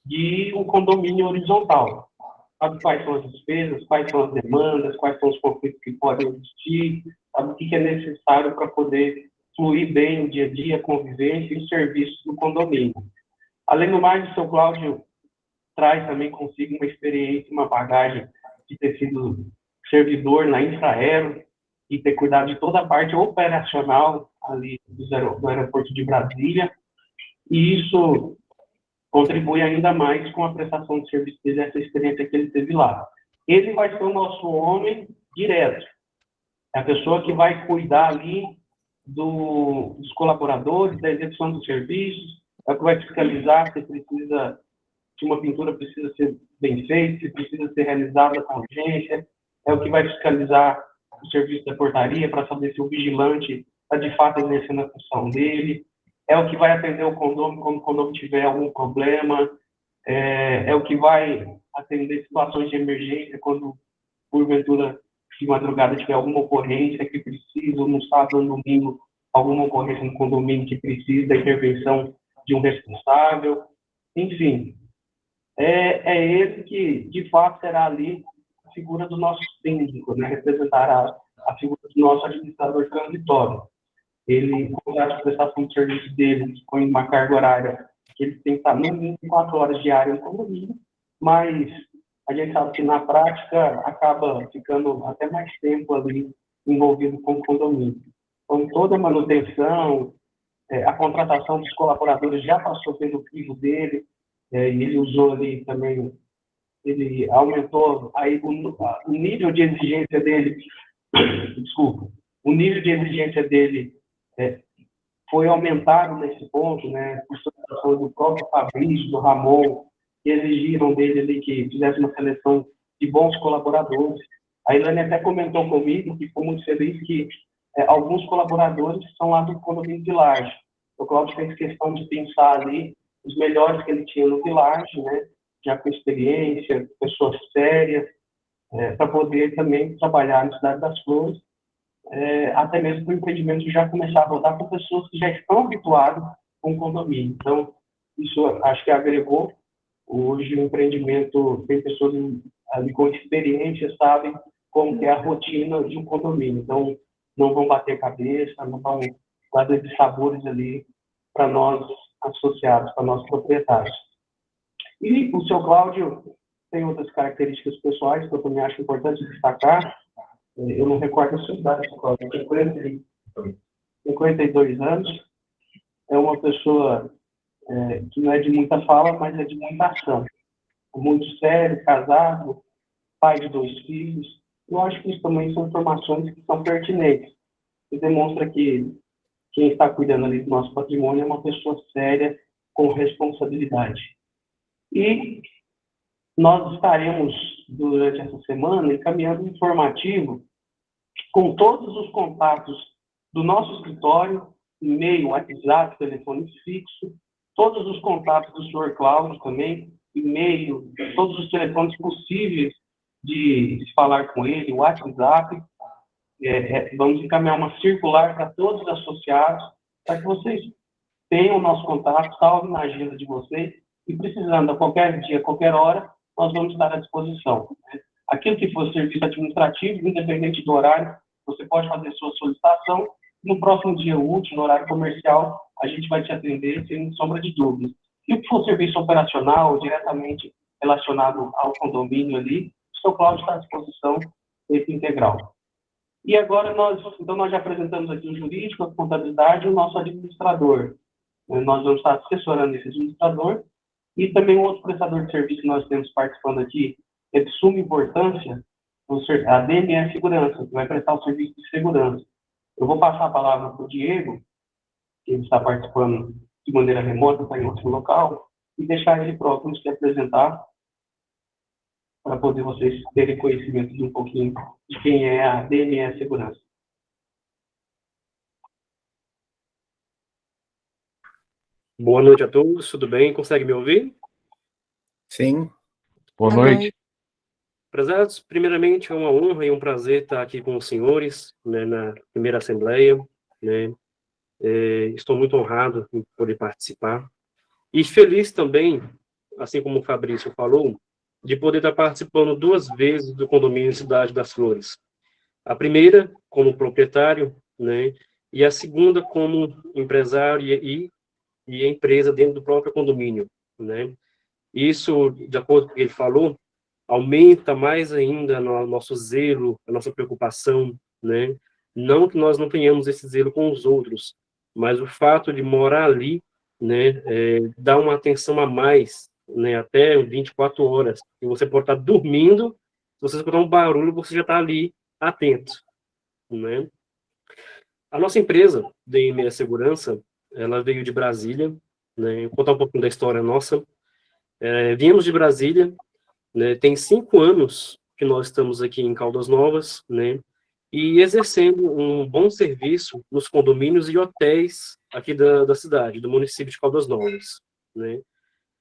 de um condomínio horizontal. Sabe quais são as despesas, quais são as demandas, quais são os conflitos que podem existir, sabe o que é necessário para poder fluir bem o dia a dia, a convivência e os serviços do condomínio. Além do mais, o seu Cláudio traz também consigo uma experiência, uma bagagem de ter sido servidor na Infraero e ter cuidado de toda a parte operacional ali do aeroporto de Brasília, e isso contribui ainda mais com a prestação de serviço dele, essa experiência que ele teve lá. Ele vai ser o nosso homem direto, é a pessoa que vai cuidar ali dos colaboradores, da execução dos serviços, é o que vai fiscalizar se uma pintura precisa ser bem feita, se precisa ser realizada com urgência, é o que vai fiscalizar o serviço da portaria para saber se o vigilante está de fato exercendo a função dele, é o que vai atender o condomínio quando o condomínio tiver algum problema, é o que vai atender situações de emergência quando, porventura, de madrugada tiver alguma ocorrência que precisa, no sábado ou no domingo, alguma ocorrência no condomínio que precisa da intervenção de um responsável. Enfim, é ele que, de fato, será ali a figura do nosso síndico, né? Representará a figura do nosso administrador transitório. Ele, com a prestação de serviço dele, com uma carga horária, que ele tem que estar no mínimo 4 horas diárias no condomínio, mas a gente sabe que na prática acaba ficando até mais tempo ali envolvido com o condomínio. Então, toda a manutenção, a contratação dos colaboradores já passou pelo crivo dele, e ele usou ali também, ele aumentou aí o nível de exigência dele, desculpa, o nível de exigência dele foi aumentado nesse ponto, né, por solicitação do próprio Fabrício, do Ramon, que exigiram dele ali que fizesse uma seleção de bons colaboradores. A Ilane até comentou comigo que ficou muito feliz que alguns colaboradores são lá do condomínio Village. O Cláudio fez questão de pensar ali os melhores que ele tinha no Village, né, já com experiência, pessoas sérias, para poder também trabalhar na Cidade das Flores, até mesmo para o empreendimento já começar a rodar com pessoas que já estão habituadas com o condomínio. Então, isso acho que agregou. Hoje o empreendimento tem pessoas ali com experiência, sabem como que é a rotina de um condomínio. Então, não vão bater cabeça, não vão trazer dissabores ali para nós associados, para nós proprietários. E o seu Cláudio tem outras características pessoais que eu também acho importante destacar. Eu não recordo a sua idade, seu Cláudio, tem 52 anos, é uma pessoa que não é de muita fala, mas é de muita ação. Muito sério, casado, pai de 2 filhos. Eu acho que isso também são informações que são pertinentes. E demonstra que quem está cuidando ali do nosso patrimônio é uma pessoa séria, com responsabilidade. E nós estaremos, durante essa semana, encaminhando um informativo com todos os contatos do nosso escritório, e-mail, WhatsApp, telefone fixo, todos os contatos do senhor Cláudio também, e-mail, todos os telefones possíveis de se falar com ele, WhatsApp. Vamos encaminhar uma circular para todos os associados, para que vocês tenham o nosso contato, salve na agenda de vocês, e precisando, a qualquer dia, a qualquer hora, nós vamos estar à disposição. Aquilo que for serviço administrativo, independente do horário, você pode fazer sua solicitação. No próximo dia útil, no horário comercial, a gente vai te atender sem sombra de dúvidas. E o que for serviço operacional, diretamente relacionado ao condomínio ali, o seu Cláudio está à disposição, tempo integral. E agora nós já apresentamos aqui o jurídico, a contabilidade e o nosso administrador. Nós vamos estar assessorando esse administrador e também um outro prestador de serviço que nós temos participando aqui, é de suma importância, a DME Segurança, que vai prestar o serviço de segurança. Eu vou passar a palavra para o Diego, que está participando de maneira remota, está em outro local, e deixar ele próprio se apresentar, para poder vocês terem conhecimento de um pouquinho de quem é a DME Segurança. Boa noite a todos, tudo bem? Consegue me ouvir? Sim. Boa noite. Prezados, primeiramente é uma honra e um prazer estar aqui com os senhores, né, na primeira assembleia, né? Estou muito honrado em poder participar e feliz também, assim como o Fabrício falou, de poder estar participando 2 vezes do condomínio Cidade das Flores. A primeira como proprietário, né, e a segunda como empresário e empresa dentro do próprio condomínio, né? Isso, de acordo com o que ele falou, aumenta mais ainda o nosso zelo, a nossa preocupação, né? Não que nós não tenhamos esse zelo com os outros, mas o fato de morar ali, né, dá uma atenção a mais, né, até 24 horas. E você pode estar dormindo, se você escutar um barulho, você já está ali atento, né? A nossa empresa, DME Segurança, ela veio de Brasília, né? Vou contar um pouquinho da história nossa. Viemos de Brasília, né? Tem 5 anos que nós estamos aqui em Caldas Novas, né? E exercendo um bom serviço nos condomínios e hotéis aqui da cidade, do município de Caldas Novas, né?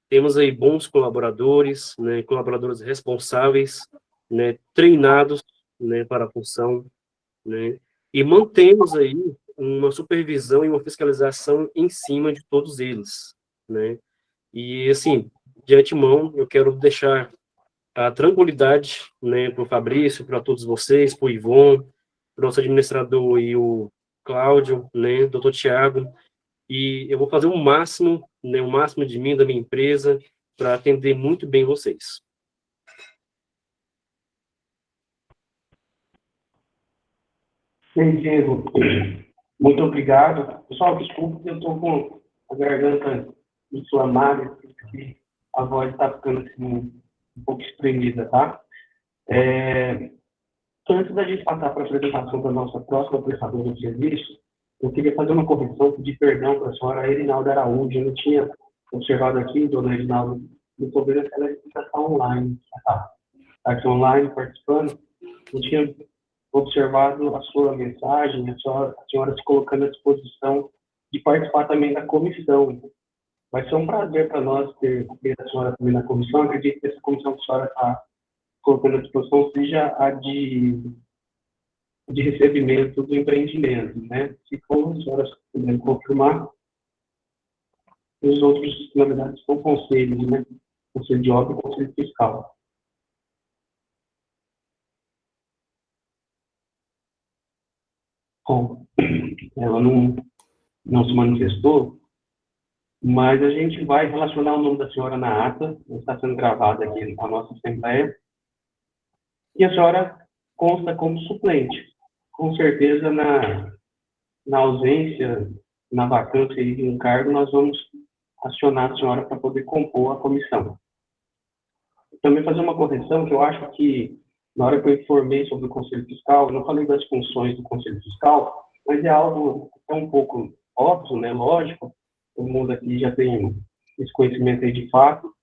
Temos aí bons colaboradores, né? Colaboradores responsáveis, né? Treinados, né? Para a função, né? E mantemos aí uma supervisão e uma fiscalização em cima de todos eles, né? E, assim, de antemão, eu quero deixar a tranquilidade, né, para o Fabrício, para todos vocês, para o Ivon, para o nosso administrador e o Cláudio, né, doutor Tiago, e eu vou fazer o máximo, né, o máximo de mim, da minha empresa, para atender muito bem vocês. Bem, Diego, muito obrigado. Pessoal, desculpa que eu estou com a garganta inflamada, porque a voz está ficando assim, um pouco espremida, tá? Então, antes da gente passar para a apresentação da nossa próxima prestadora de serviço, eu queria fazer uma correção, pedir perdão para a senhora Erinalda Araújo. Eu não tinha observado aqui, dona Erinalda, no problema que ela está online. Está aqui online, participando. Eu tinha observado a sua mensagem, a senhora se colocando à disposição de participar também da comissão. Vai ser um prazer para nós ter a senhora também na comissão. Acredito que essa comissão que a senhora está colocando à disposição seja a de recebimento do empreendimento, né? Se for, a senhora puder confirmar, os outros, na verdade, são conselhos, né? Conselho de obra e conselho fiscal. Bom, ela não se manifestou, mas a gente vai relacionar o nome da senhora na ata, está sendo gravada aqui na nossa assembleia, e a senhora consta como suplente. Com certeza, na ausência, na vacância de um cargo, nós vamos acionar a senhora para poder compor a comissão. Também fazer uma correção, que eu acho que, na hora que eu informei sobre o Conselho Fiscal, eu não falei das funções do Conselho Fiscal, mas é algo que é um pouco óbvio, né, lógico, todo mundo aqui já tem esse conhecimento aí de fato.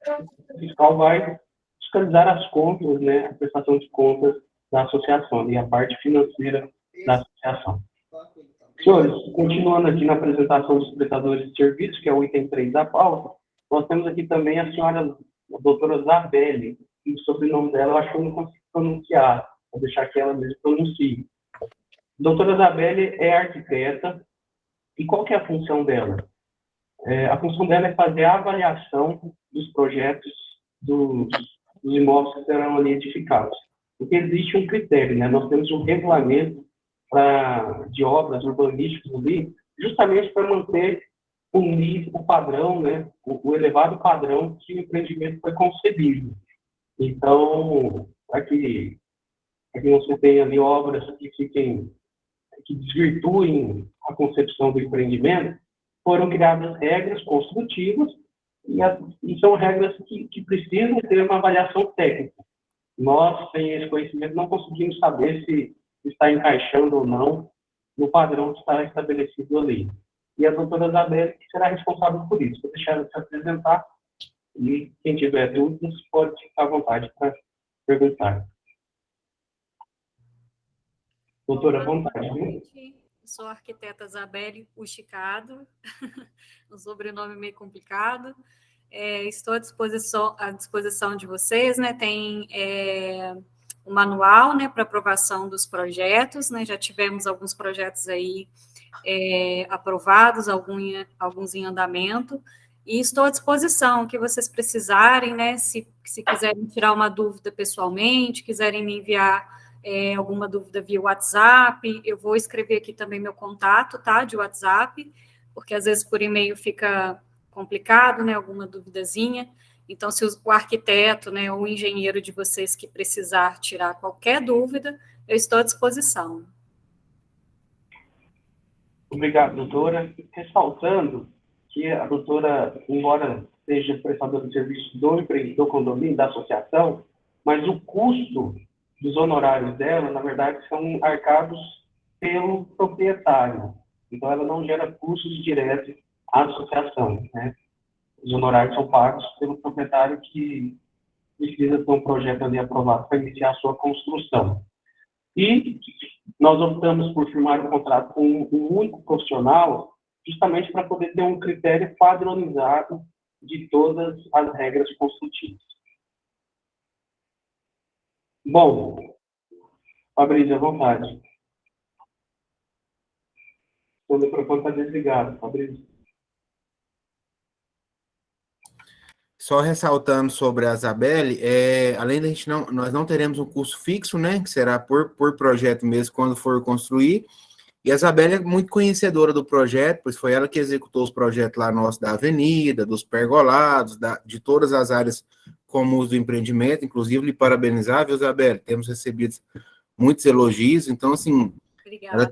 O fiscal vai fiscalizar as contas, né, a prestação de contas da associação e a parte financeira da associação. Senhores, continuando aqui na apresentação dos prestadores de serviços, que é o item 3 da pauta, nós temos aqui também a senhora, a doutora Zabelli, e o sobrenome dela eu acho que eu não consigo pronunciar, vou deixar que ela mesma pronuncie. A doutora Zabelli é arquiteta, e qual que é a função dela? A função dela é fazer a avaliação dos projetos dos imóveis que serão ali edificados. Porque existe um critério, né? Nós temos um regulamento de obras urbanísticas ali, justamente para manter o nível, o padrão, né? O elevado padrão que o empreendimento foi concebido. Então, para que não se tenha ali obras que desvirtuem a concepção do empreendimento, foram criadas regras construtivas e são regras que precisam ter uma avaliação técnica. Nós, sem esse conhecimento, não conseguimos saber se está encaixando ou não no padrão que está estabelecido ali. E a doutora Isabel será responsável por isso. Vou deixar ela se apresentar e quem tiver dúvidas pode ficar à vontade para perguntar. Doutora, à vontade. Eu sou a arquiteta Isabelle Uchicado, um sobrenome meio complicado. Estou à disposição de vocês, né? Tem um manual, né, para aprovação dos projetos, né? Já tivemos alguns projetos aí aprovados, alguns em andamento, e estou à disposição, que vocês precisarem, né? Se quiserem tirar uma dúvida pessoalmente, quiserem me enviar alguma dúvida via WhatsApp, eu vou escrever aqui também meu contato, tá, de WhatsApp, porque às vezes por e-mail fica complicado, né, alguma duvidazinha. Então, se o arquiteto, né, ou o engenheiro de vocês que precisar tirar qualquer dúvida, eu estou à disposição. Obrigado, doutora. Ressaltando que a doutora, embora seja prestadora de serviço do condomínio, da associação, mas o custo dos honorários dela, na verdade, são arcados pelo proprietário. Então, ela não gera custos diretos à associação, né? Os honorários são pagos pelo proprietário que precisa ter um projeto ali aprovado para iniciar a sua construção. E nós optamos por firmar um contrato com um único profissional, justamente para poder ter um critério padronizado de todas as regras construtivas. Bom, Fabrício, à vontade. O microfone está desligado, Fabrício. Só ressaltando sobre a Isabelle, além da gente nós não teremos um custo fixo, né, que será por projeto mesmo quando for construir, e a Isabelle é muito conhecedora do projeto, pois foi ela que executou os projetos lá nossos da avenida, dos pergolados, de todas as áreas comuns do empreendimento, inclusive lhe parabenizar, viu, Isabelle? Temos recebido muitos elogios, então, assim, ela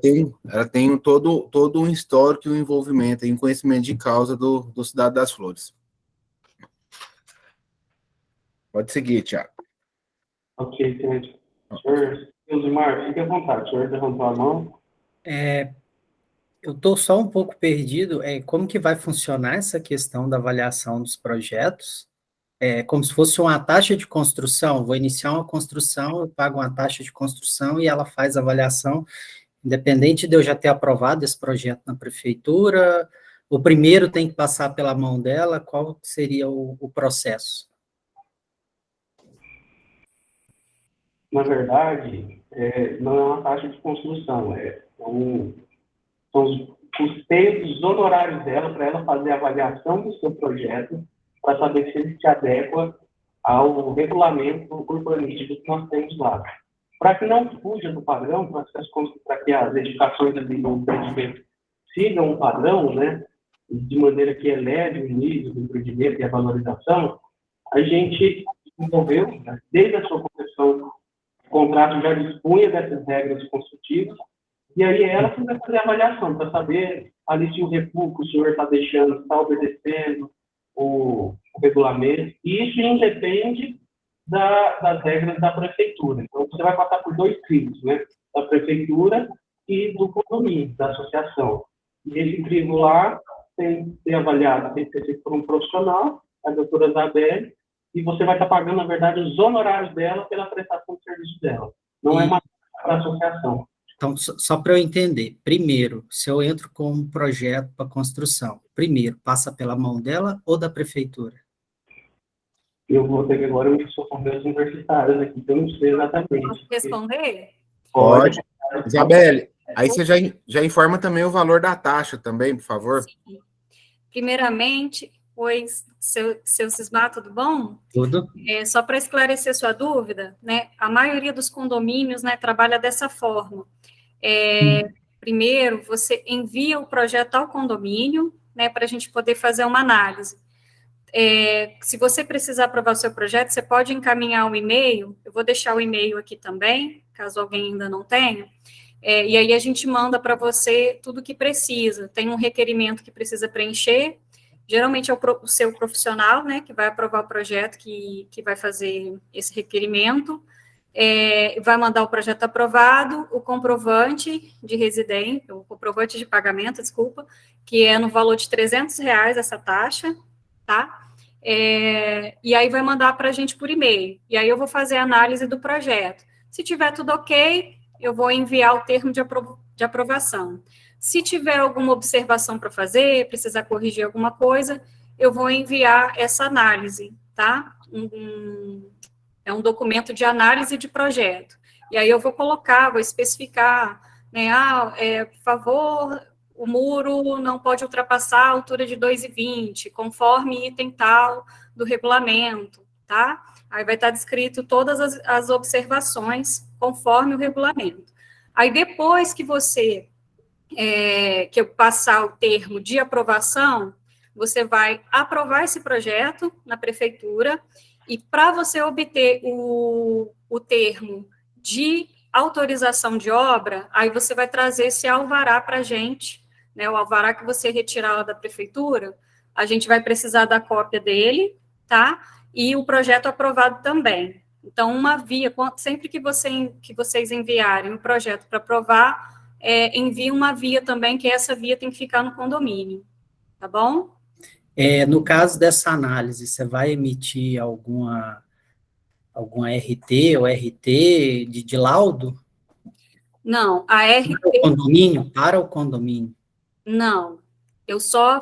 tem todo um histórico e um envolvimento, um conhecimento de causa do Cidade das Flores. Pode seguir, Thiago. Ok, gente. Senhor Gilmar, fique à vontade. O senhor levantou a mão. Eu estou só um pouco perdido. Como que vai funcionar essa questão da avaliação dos projetos? Como se fosse uma taxa de construção. Vou iniciar uma construção, eu pago uma taxa de construção e ela faz a avaliação, independente de eu já ter aprovado esse projeto na prefeitura. O primeiro tem que passar pela mão dela. Qual seria o processo? Na verdade, não é uma taxa de construção, são os custeios, os honorários dela, para ela fazer a avaliação do seu projeto, para saber se ele se adequa ao regulamento urbanístico que nós temos lá. Para que não fuja do padrão, para que as edificações ali no empreendimento sigam um padrão, né, de maneira que eleve o nível do empreendimento e a valorização, a gente desenvolveu, né, desde a sua concepção, o contrato já dispunha dessas regras construtivas, e aí ela vai fazer a avaliação para saber ali se o recuo que o senhor está deixando está obedecendo o regulamento, e isso independe das regras da prefeitura. Então, você vai passar por 2 crivos, né? Da prefeitura e do condomínio, da associação. E esse crivo lá tem que ser avaliado, tem que ser feito por um profissional, a doutora Isabelle, e você vai estar pagando, na verdade, os honorários dela pela prestação de serviço dela. Não é mais para a associação. Então, só para eu entender, primeiro, se eu entro com um projeto para construção, primeiro, passa pela mão dela ou da prefeitura? Eu vou ter que agora, eu sou com meus universitários aqui, então eu não sei exatamente. Posso responder? Pode. Isabelle, aí você já informa também o valor da taxa também, por favor. Sim. Primeiramente, seu Cismar, tudo bom? Tudo. Só para esclarecer sua dúvida, né, a maioria dos condomínios, né, trabalha dessa forma. Primeiro, você envia o projeto ao condomínio, né, para a gente poder fazer uma análise. Se você precisar aprovar o seu projeto, você pode encaminhar um e-mail, eu vou deixar o e-mail aqui também, caso alguém ainda não tenha, e aí a gente manda para você tudo que precisa. Tem um requerimento que precisa preencher, geralmente é o seu profissional, né, que vai aprovar o projeto, que vai fazer esse requerimento, vai mandar o projeto aprovado, o comprovante de residência, o comprovante de pagamento, desculpa, que é no valor de R$300 essa taxa, tá? E aí vai mandar para a gente por e-mail, e aí eu vou fazer a análise do projeto. Se tiver tudo ok, eu vou enviar o termo de aprovação. Se tiver alguma observação para fazer, precisar corrigir alguma coisa, eu vou enviar essa análise, tá? É um documento de análise de projeto. E aí eu vou colocar, vou especificar, né, por favor, o muro não pode ultrapassar a altura de 2,20, conforme item tal do regulamento, tá? Aí vai estar descrito todas as observações conforme o regulamento. Aí depois que eu passar o termo de aprovação, você vai aprovar esse projeto na prefeitura, e para você obter o termo de autorização de obra, aí você vai trazer esse alvará para a gente, né, o alvará que você retirar lá da prefeitura, a gente vai precisar da cópia dele, tá? E o projeto aprovado também. Então, uma via, sempre que vocês enviarem o projeto para aprovar, envie uma via também, que essa via tem que ficar no condomínio, tá bom? No caso dessa análise, você vai emitir alguma RT ou RT de laudo? Não, a RT... Para o condomínio? Não, eu só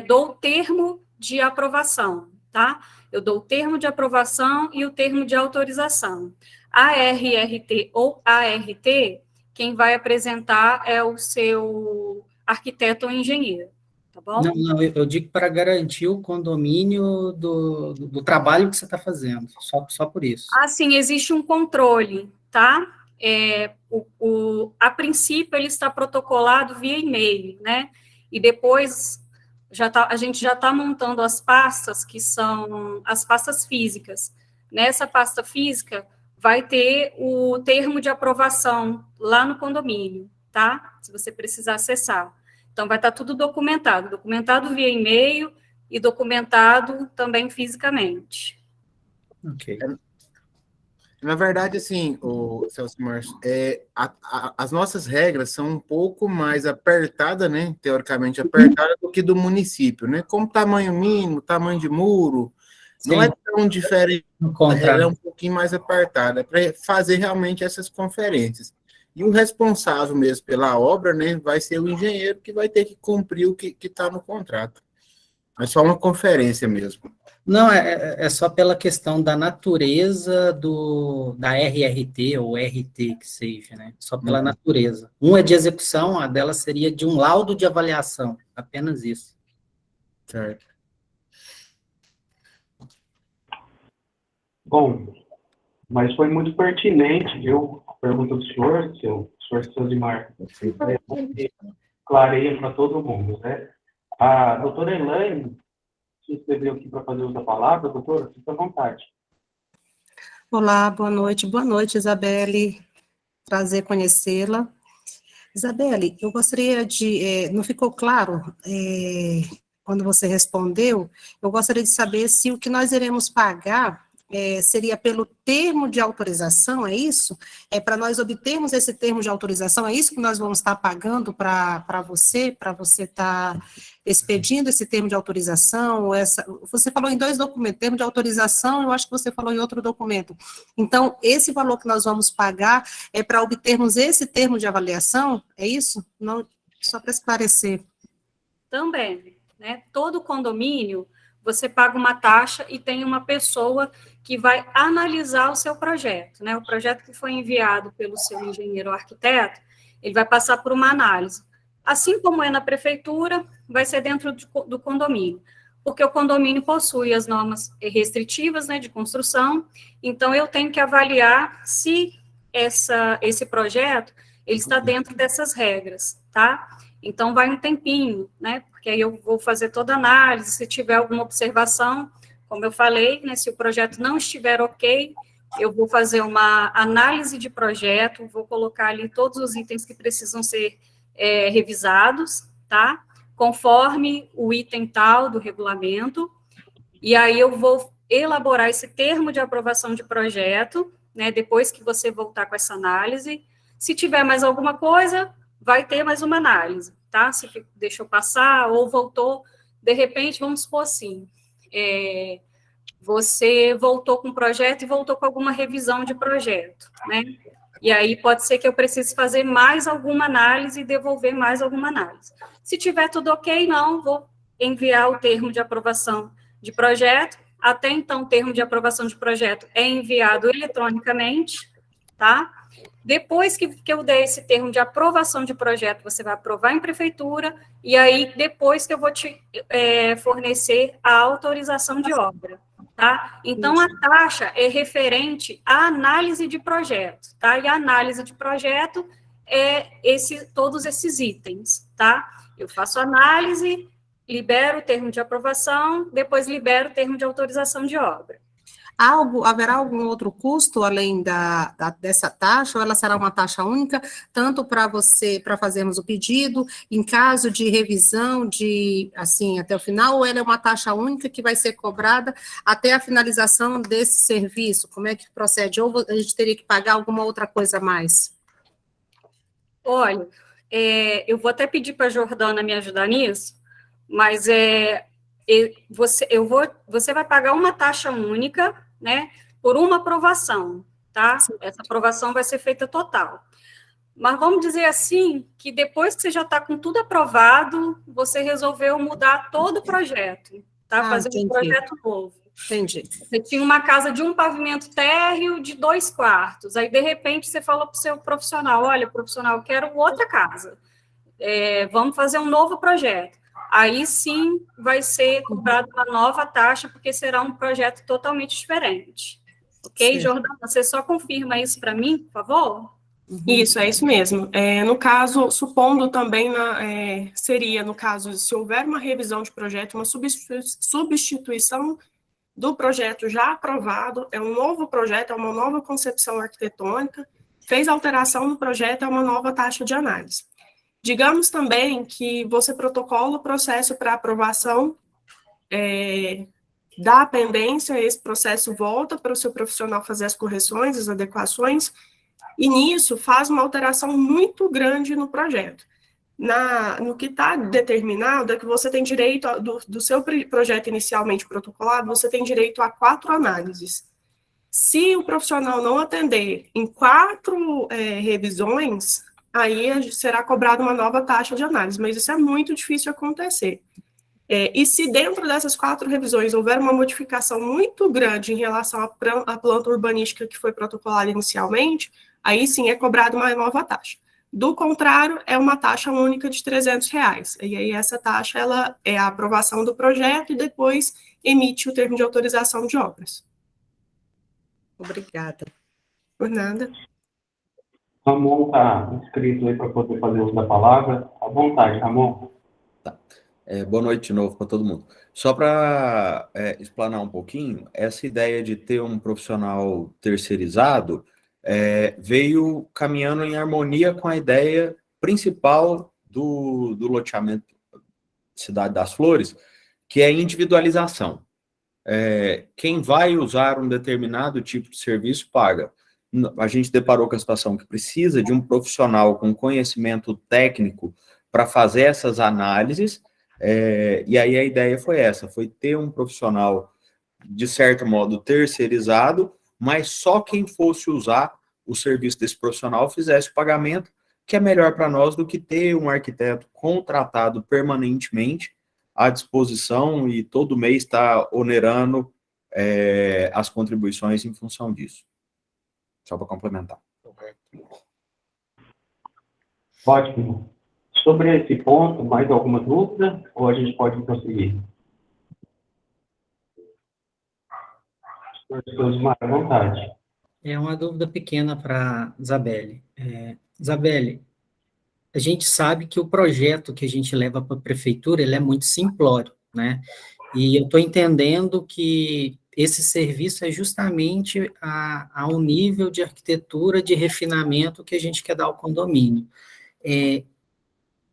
dou o termo de aprovação, tá? Eu dou o termo de aprovação e o termo de autorização. A RRT ou ART, quem vai apresentar é o seu arquiteto ou engenheiro, tá bom? Não, eu digo para garantir o condomínio do trabalho que você está fazendo, só por isso. Sim, existe um controle, tá? A princípio, ele está protocolado via e-mail, né? E depois, a gente já está montando as pastas, que são as pastas físicas. Nessa pasta física, vai ter o termo de aprovação lá no condomínio, tá? Se você precisar acessar. Então, vai estar tudo documentado via e-mail e documentado também fisicamente. Ok. Na verdade, assim, Celso Márcio, as nossas regras são um pouco mais apertadas, né, teoricamente apertadas, do que do município, né? Como tamanho mínimo, tamanho de muro, Sim. Não é tão diferente, ela é um pouquinho mais apertada, para fazer realmente essas conferências. E o responsável mesmo pela obra, né, vai ser o engenheiro que vai ter que cumprir o que está no contrato. É só uma conferência mesmo. Não, é só pela questão da natureza da RRT ou RT que seja, né? Só pela natureza. Um é de execução, a dela seria de um laudo de avaliação, apenas isso. Certo. Bom, mas foi muito pertinente, viu? A pergunta do senhor Cismar, clareia para todo mundo, né? A doutora Elaine se inscreveu aqui para fazer uso da palavra. Doutora, fique à vontade. Olá, boa noite, Isabelle, prazer conhecê-la. Isabelle, eu gostaria de, não ficou claro quando você respondeu, eu gostaria de saber se o que nós iremos pagar seria pelo termo de autorização, é isso? Para nós obtermos esse termo de autorização, é isso que nós vamos estar pagando para você estar expedindo esse termo de autorização? Você falou em 2 documentos, termo de autorização, eu acho que você falou em outro documento. Então, esse valor que nós vamos pagar é para obtermos esse termo de avaliação, é isso? Não, só para esclarecer. Também, né? Todo condomínio, você paga uma taxa e tem uma pessoa que vai analisar o seu projeto, né? O projeto que foi enviado pelo seu engenheiro ou arquiteto, ele vai passar por uma análise. Assim como é na prefeitura, vai ser dentro do condomínio, porque o condomínio possui as normas restritivas, né, de construção, então eu tenho que avaliar se esse projeto, ele está dentro dessas regras, tá? Então, vai um tempinho, né, porque aí eu vou fazer toda a análise, se tiver alguma observação, como eu falei, né, se o projeto não estiver ok, eu vou fazer uma análise de projeto, vou colocar ali todos os itens que precisam ser revisados, tá? Conforme o item tal do regulamento, e aí eu vou elaborar esse termo de aprovação de projeto, né, depois que você voltar com essa análise. Se tiver mais alguma coisa, vai ter mais uma análise, tá? Se deixou passar ou voltou, de repente, vamos supor assim, você voltou com o projeto e voltou com alguma revisão de projeto, né? E aí pode ser que eu precise fazer mais alguma análise e devolver mais alguma análise. Se tiver tudo ok, não, vou enviar o termo de aprovação de projeto. Até então, o termo de aprovação de projeto é enviado eletronicamente, tá? Depois que eu der esse termo de aprovação de projeto, você vai aprovar em prefeitura, e aí depois que eu vou te fornecer a autorização de obra, tá? Então, a taxa é referente à análise de projeto, tá? E a análise de projeto é todos esses itens, tá? Eu faço análise, libero o termo de aprovação, depois libero o termo de autorização de obra. Haverá algum outro custo além dessa taxa, ou ela será uma taxa única, tanto para fazermos o pedido, em caso de revisão, assim, até o final, ou ela é uma taxa única que vai ser cobrada até a finalização desse serviço? Como é que procede? Ou a gente teria que pagar alguma outra coisa a mais? Olha, eu vou até pedir para a Jordana me ajudar nisso, mas você vai pagar uma taxa única, né, por uma aprovação, tá? Essa aprovação vai ser feita total. Mas vamos dizer assim, que depois que você já está com tudo aprovado, você resolveu mudar todo o projeto, tá? Fazer um projeto novo. Entendi. Você tinha uma casa de um pavimento térreo de 2 quartos, aí de repente você falou para o seu profissional, olha, profissional, eu quero outra casa, vamos fazer um novo projeto. Aí sim vai ser cobrada uma nova taxa, porque será um projeto totalmente diferente. Ok, certo. Jordana, você só confirma isso para mim, por favor? Isso, é isso mesmo. No caso, supondo também, seria, no caso, se houver uma revisão de projeto, uma substituição do projeto já aprovado, é um novo projeto, é uma nova concepção arquitetônica, fez alteração no projeto, é uma nova taxa de análise. Digamos também que você protocola o processo para aprovação da pendência, esse processo volta para o seu profissional fazer as correções, as adequações, e nisso faz uma alteração muito grande no projeto. No que está determinado é que você tem direito, do seu projeto inicialmente protocolado, você tem direito a 4 análises. Se o profissional não atender em 4 revisões, aí será cobrada uma nova taxa de análise, mas isso é muito difícil acontecer. E se dentro dessas 4 revisões houver uma modificação muito grande em relação à planta urbanística que foi protocolada inicialmente, aí sim é cobrada uma nova taxa. Do contrário, é uma taxa única de R$300. E aí essa taxa ela é a aprovação do projeto e depois emite o termo de autorização de obras. Obrigada. Por nada. Ramon está inscrito aí para poder fazer uso da palavra. À vontade, Ramon. Tá. Boa noite de novo para todo mundo. Só para explanar um pouquinho, essa ideia de ter um profissional terceirizado veio caminhando em harmonia com a ideia principal do loteamento Cidade das Flores, que é a individualização. Quem vai usar um determinado tipo de serviço paga. A gente deparou com a situação que precisa de um profissional com conhecimento técnico para fazer essas análises, e aí a ideia foi essa, foi ter um profissional, de certo modo, terceirizado, mas só quem fosse usar o serviço desse profissional fizesse o pagamento, que é melhor para nós do que ter um arquiteto contratado permanentemente à disposição e todo mês está onerando as contribuições em função disso. Só para complementar. Ótimo. Sobre esse ponto, mais alguma dúvida ou a gente pode prosseguir? Professor Gilmar, à vontade. É uma dúvida pequena para Isabelle. Isabelle, a gente sabe que o projeto que a gente leva para a prefeitura, ele é muito simplório, né? E eu estou entendendo que esse serviço é justamente ao nível de arquitetura, de refinamento que a gente quer dar ao condomínio.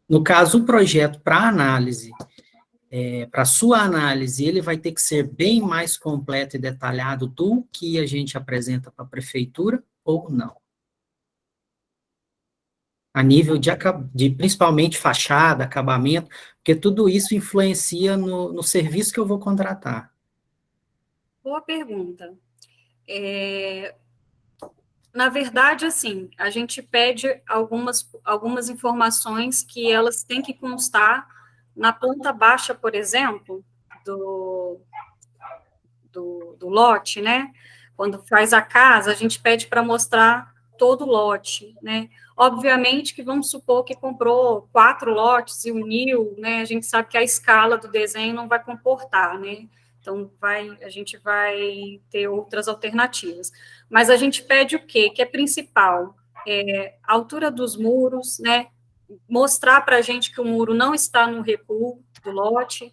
No caso, o projeto para análise, para sua análise, ele vai ter que ser bem mais completo e detalhado do que a gente apresenta para a prefeitura ou não? A nível de principalmente fachada, acabamento, porque tudo isso influencia no serviço que eu vou contratar. Boa pergunta. Na verdade, assim, a gente pede algumas informações que elas têm que constar na planta baixa, por exemplo, do lote, né? Quando faz a casa, a gente pede para mostrar todo o lote, né? Obviamente que vamos supor que comprou 4 lotes e uniu, né? A gente sabe que a escala do desenho não vai comportar, né? Então, a gente vai ter outras alternativas. Mas a gente pede o quê? Que é principal? A altura dos muros, né? Mostrar para a gente que o muro não está no recuo do lote.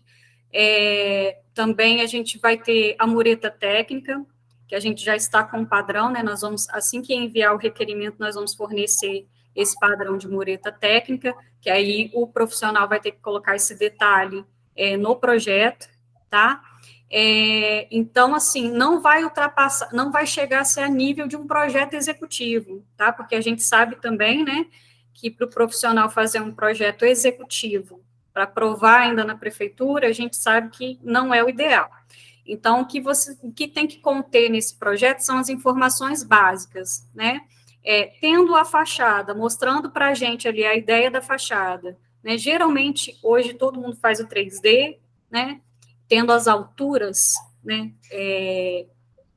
Também a gente vai ter a mureta técnica, que a gente já está com um padrão, né? Nós vamos, assim que enviar o requerimento, nós vamos fornecer esse padrão de mureta técnica, que aí o profissional vai ter que colocar esse detalhe no projeto, tá? Então, assim, não vai ultrapassar, não vai chegar a ser a nível de um projeto executivo, tá? Porque a gente sabe também, né, que para o profissional fazer um projeto executivo, para aprovar ainda na prefeitura, a gente sabe que não é o ideal. Então, o que tem que conter nesse projeto são as informações básicas, né? Tendo a fachada, mostrando para a gente ali a ideia da fachada, né? Geralmente, hoje, todo mundo faz o 3D, né? Tendo as alturas, né?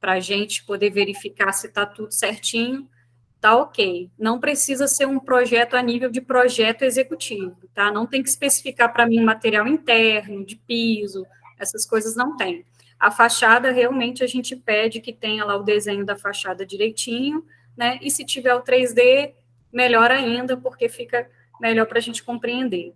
Para a gente poder verificar se está tudo certinho, tá ok. Não precisa ser um projeto a nível de projeto executivo, tá? Não tem que especificar para mim material interno, de piso, essas coisas não tem. A fachada, realmente, a gente pede que tenha lá o desenho da fachada direitinho, né? E se tiver o 3D, melhor ainda, porque fica melhor para a gente compreender.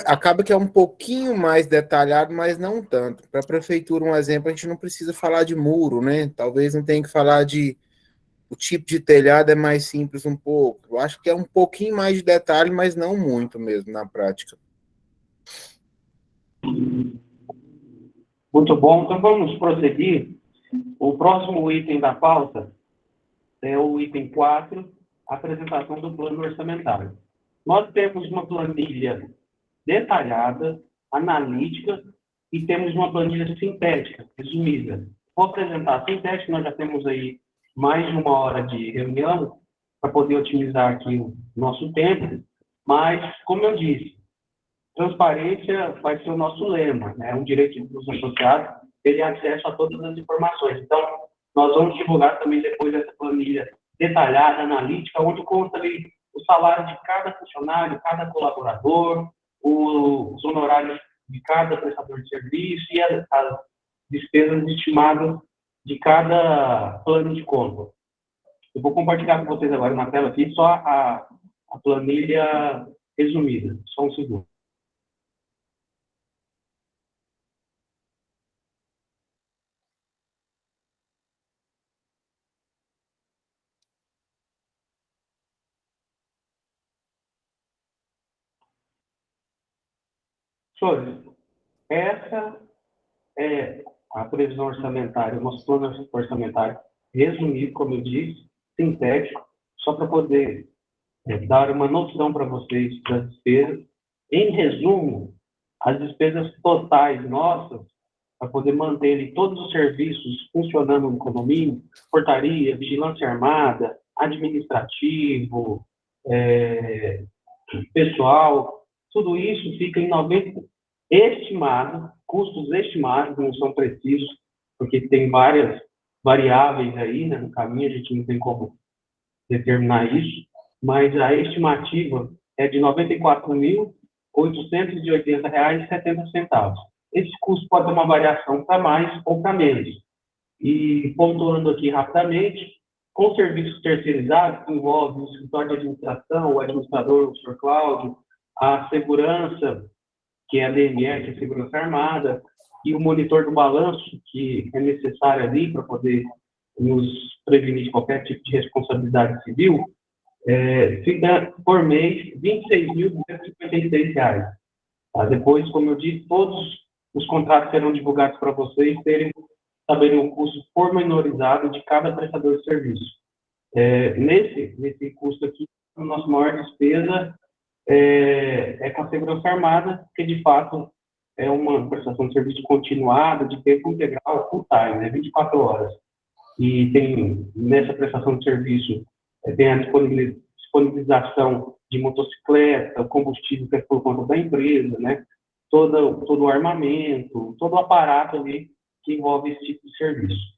Acaba que é um pouquinho mais detalhado, mas não tanto. Para a prefeitura, um exemplo, a gente não precisa falar de muro, né? Talvez não tenha que falar de... O tipo de telhado é mais simples um pouco. Eu acho que é um pouquinho mais de detalhe, mas não muito mesmo na prática. Muito bom. Então, vamos prosseguir. O próximo item da pauta é o item 4, apresentação do plano orçamentário. Nós temos uma planilha detalhada, analítica, e temos uma planilha sintética, resumida. Vou apresentar a sintética, nós já temos aí mais de 1 hora de reunião para poder otimizar aqui o nosso tempo, mas, como eu disse, transparência vai ser o nosso lema, né? Um direito dos associados ter acesso a todas as informações. Então, nós vamos divulgar também depois essa planilha detalhada, analítica, onde consta ali o salário de cada funcionário, cada colaborador, os honorários de cada prestador de serviço e as despesas estimadas de cada plano de conta. Eu vou compartilhar com vocês agora na tela aqui só a planilha resumida. Só um segundo. Senhores, essa é a previsão orçamentária, o nosso plano orçamentário resumido, como eu disse, sintético, só para poder dar uma noção para vocês das despesas. Em resumo, as despesas totais nossas, para poder manter ali todos os serviços funcionando no condomínio, portaria, vigilância armada, administrativo, pessoal, tudo isso fica em 90, estimado, custos estimados, não são precisos, porque tem várias variáveis aí, né, no caminho, a gente não tem como determinar isso, mas a estimativa é de R$ 94.880,70. Esse custo pode ter uma variação para mais ou para menos. E, pontuando aqui rapidamente, com serviços terceirizados, que envolve o escritório de administração, o administrador, o Sr. Cláudio, a segurança, que é a DME, que é a segurança armada, e o monitor do balanço, que é necessário ali para poder nos prevenir de qualquer tipo de responsabilidade civil, fica por mês R$ 26.256. Tá? Depois, como eu disse, todos os contratos serão divulgados para vocês saberem o custo pormenorizado de cada prestador de serviço. Nesse custo aqui, a nossa maior despesa é com a segurança armada, que de fato é uma prestação de serviço continuada, de tempo integral, full time, né, 24 horas. E tem, nessa prestação de serviço, tem a disponibilização de motocicleta, combustível que é por conta da empresa, né, todo o armamento, todo o aparato ali que envolve esse tipo de serviço.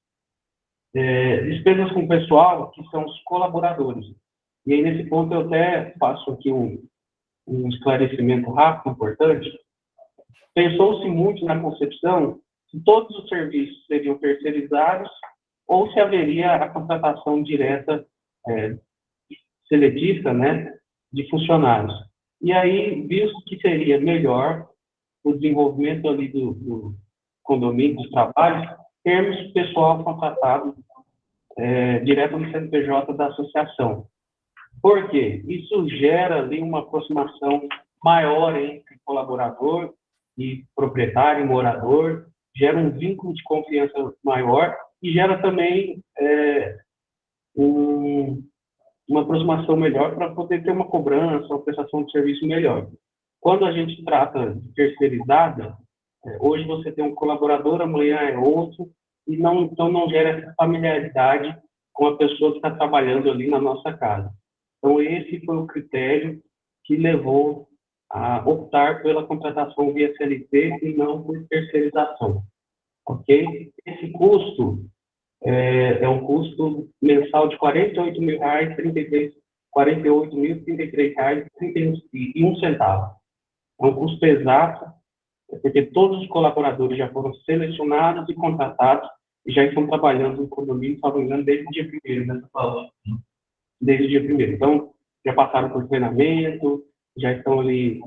Despesas com o pessoal, que são os colaboradores. E aí, nesse ponto, eu até faço aqui um esclarecimento rápido, importante. Pensou-se muito na concepção se todos os serviços seriam terceirizados ou se haveria a contratação direta, seletista, né, de funcionários. E aí, visto que seria melhor o desenvolvimento ali do condomínio, dos trabalhos, termos pessoal contratado direto no CNPJ da associação. Por quê? Isso gera ali uma aproximação maior entre colaborador e proprietário e morador, gera um vínculo de confiança maior e gera também uma aproximação melhor para poder ter uma cobrança, uma prestação de serviço melhor. Quando a gente trata de terceirizada, hoje você tem um colaborador, amanhã é outro, e então não gera essa familiaridade com a pessoa que está trabalhando ali na nossa casa. Então, esse foi o critério que levou a optar pela contratação via CLT e não por terceirização. Ok? Esse custo é um custo mensal de R$ 48.033,31. É um custo exato, porque todos os colaboradores já foram selecionados e contratados e já estão trabalhando no condomínio, se não me engano, desde o dia 1º, nessa palavra. Desde o dia 1º. Então, já passaram por treinamento, já estão ali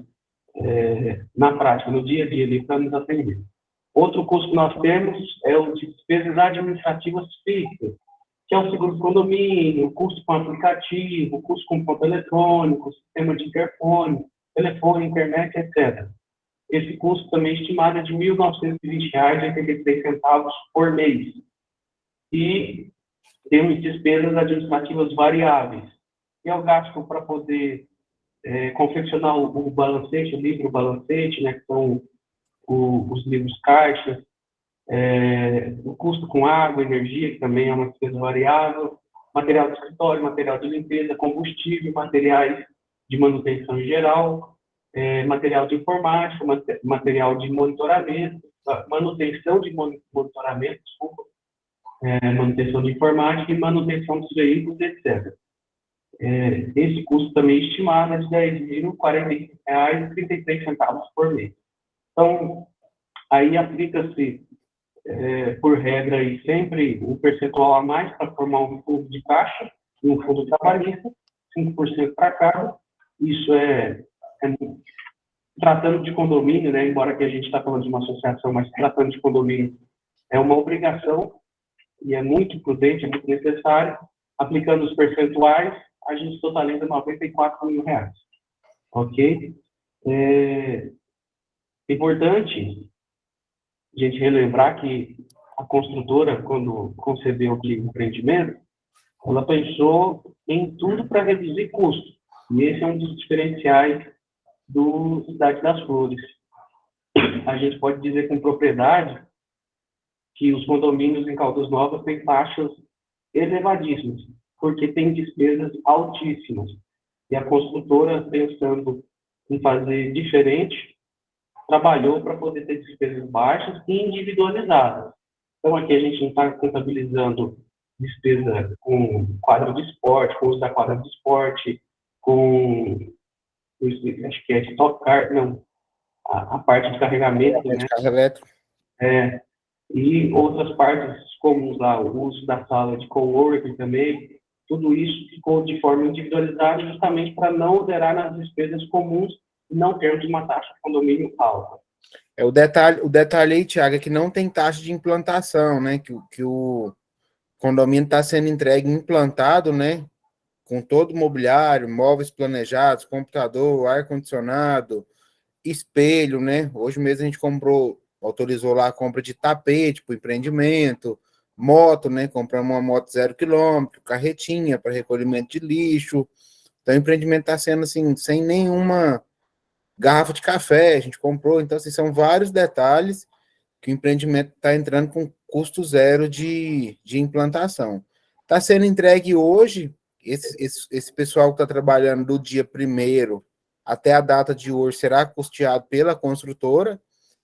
na prática, no dia a dia, ali, para nos atender. Outro custo que nós temos é o de despesas administrativas fixas, que é o seguro do condomínio, custo com aplicativo, custo com ponto eletrônico, sistema de interfone, telefone, internet, etc. Esse custo também é estimado de R$ 1.920,83 por mês. E temos despesas administrativas variáveis, que é o gasto para poder confeccionar o balancete, o livro balancete, né, que são os livros caixas, o custo com água, energia, que também é uma despesa variável, material de escritório, material de limpeza, combustível, materiais de manutenção em geral, material de informática, material de monitoramento, manutenção de monitoramento, manutenção de informática e manutenção dos veículos, etc. Esse custo também estimado é de R$ 10.045,33 por mês. Então, aí aplica-se, por regra, aí, sempre um percentual a mais para formar um fundo de caixa, um fundo trabalhista, 5% para cada. Isso tratando de condomínio, né, embora que a gente está falando de uma associação, mas tratando de condomínio é uma obrigação e é muito prudente, é muito necessário. Aplicando os percentuais, a gente totaliza R$ 94 mil. Ok? É importante a gente relembrar que a construtora, quando concebeu aquele empreendimento, ela pensou em tudo para reduzir custos. E esse é um dos diferenciais do Cidade das Flores. A gente pode dizer com propriedade que os condomínios em Caldas Novas têm taxas elevadíssimas, porque tem despesas altíssimas. E a construtora, pensando em fazer diferente, trabalhou para poder ter despesas baixas e individualizadas. Então, aqui a gente não está contabilizando despesa com quadra de esporte, com uso da quadra de esporte, com, acho que é Stock Car, não, a parte de carregamento, né? Carro elétrico. E outras partes comuns lá, o uso da sala de coworking também, tudo isso ficou de forma individualizada justamente para não onerar nas despesas comuns e não termos uma taxa de condomínio alta. O detalhe aí, Thiago, é que não tem taxa de implantação, né? Que o condomínio está sendo entregue implantado, né? Com todo o mobiliário, móveis planejados, computador, ar-condicionado, espelho, né? Hoje mesmo a gente autorizou lá a compra de tapete para o empreendimento, moto, né? Compramos uma moto 0 km, carretinha para recolhimento de lixo. Então o empreendimento está sendo assim, sem nenhuma garrafa de café, a gente comprou. Então, assim, são vários detalhes que o empreendimento está entrando com custo zero de implantação. Está sendo entregue hoje, esse pessoal que está trabalhando do dia 1º até a data de hoje será custeado pela construtora.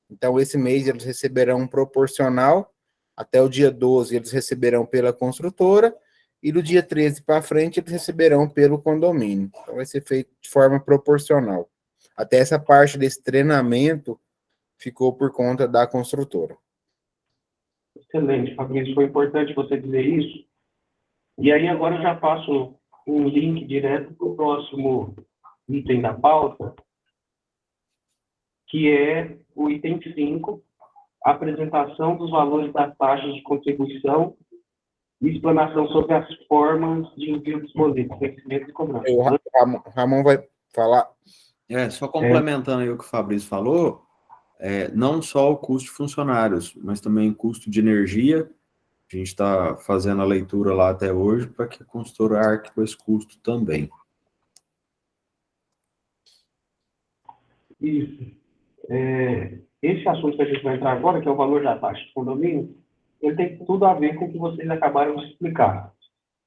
Então, esse mês eles receberão um proporcional, até o dia 12 eles receberão pela construtora, e do dia 13 para frente eles receberão pelo condomínio. Então, vai ser feito de forma proporcional. Até essa parte desse treinamento ficou por conta da construtora. Excelente, Fabrício. Foi importante você dizer isso. E aí agora eu já passo um link direto para o próximo item da pauta, que é o item 5, apresentação dos valores das taxas de contribuição e explanação sobre as formas de envio dos boletos, vencimento e cobrança. O Ramon vai falar. Só complementando aí o que o Fabrício falou, não só o custo de funcionários, mas também o custo de energia. A gente está fazendo a leitura lá até hoje para que a consultora arque com esse custo também. Isso. Esse assunto que a gente vai entrar agora, que é o valor da taxa de condomínio, ele tem tudo a ver com o que vocês acabaram de explicar.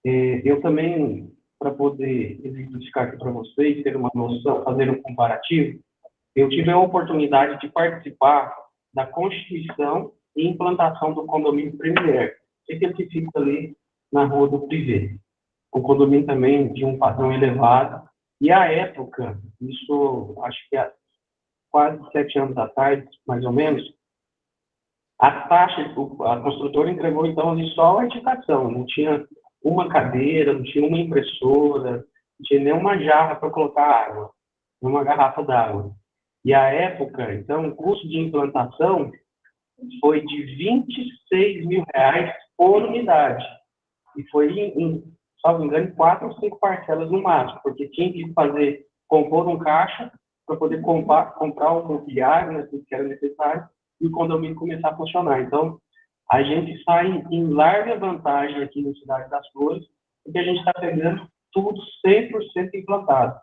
Eu também, para poder exemplificar aqui para vocês, ter uma noção, fazer um comparativo, eu tive a oportunidade de participar da constituição e implantação do condomínio Premier, que ele fica ali na Rua do Privé. Um condomínio também de um padrão elevado. E à época, isso acho que há quase 7 anos atrás, mais ou menos, a taxa, a construtora entregou então ali só a indicação, não tinha uma cadeira, não tinha uma impressora, não tinha nenhuma jarra para colocar água, uma garrafa d'água. E à época, então, o custo de implantação foi de R$26 mil por unidade. E foi, salvo engano, 4 ou 5 parcelas no máximo, porque tinha que compor um caixa para poder comprar o mobiliário, né, tudo que era necessário, e o condomínio começar a funcionar. Então, a gente sai em larga vantagem aqui na Cidade das Flores, porque a gente está pegando tudo 100% implantado.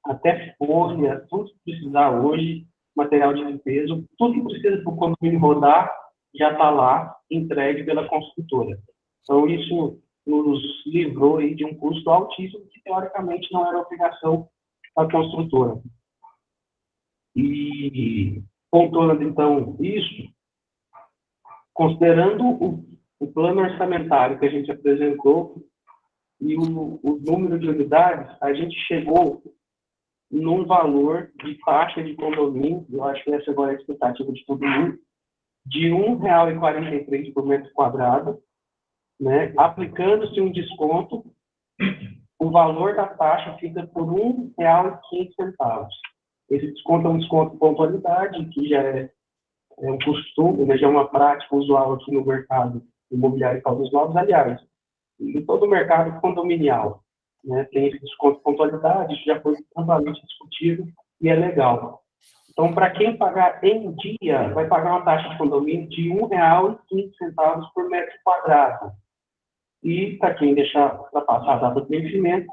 Até folha, tudo que precisar hoje, material de limpeza, tudo que precisa para o condomínio rodar, já está lá, entregue pela construtora. Então, isso nos livrou aí de um custo altíssimo, que teoricamente não era obrigação da construtora. E, pontuando então isso, considerando o plano orçamentário que a gente apresentou e o número de unidades, a gente chegou num valor de taxa de condomínio, eu acho que essa agora é a expectativa de todo mundo, de R$1,43 por metro quadrado, né? Aplicando-se um desconto, o valor da taxa fica por R$1,15. Esse desconto é um desconto de pontualidade, que já é um costume, né? Já é uma prática usual aqui no mercado imobiliário de Caldas Novas, aliás, em todo o mercado condominial, né? Tem esse desconto de pontualidade, isso já foi amplamente discutido e é legal. Então, para quem pagar em dia, vai pagar uma taxa de condomínio de R$ 1,15 por metro quadrado. E, para quem deixar ultrapassar a data de vencimento,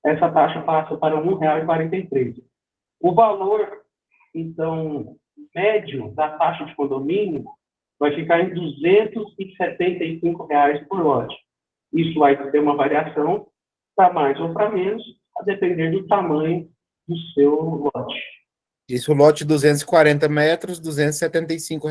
essa taxa passa para R$ 1,43. O valor, então, médio da taxa de condomínio vai ficar em R$ 275 por lote. Isso vai ter uma variação para mais ou para menos, a depender do tamanho do seu lote. Isso, o lote 240 metros, R$ 275.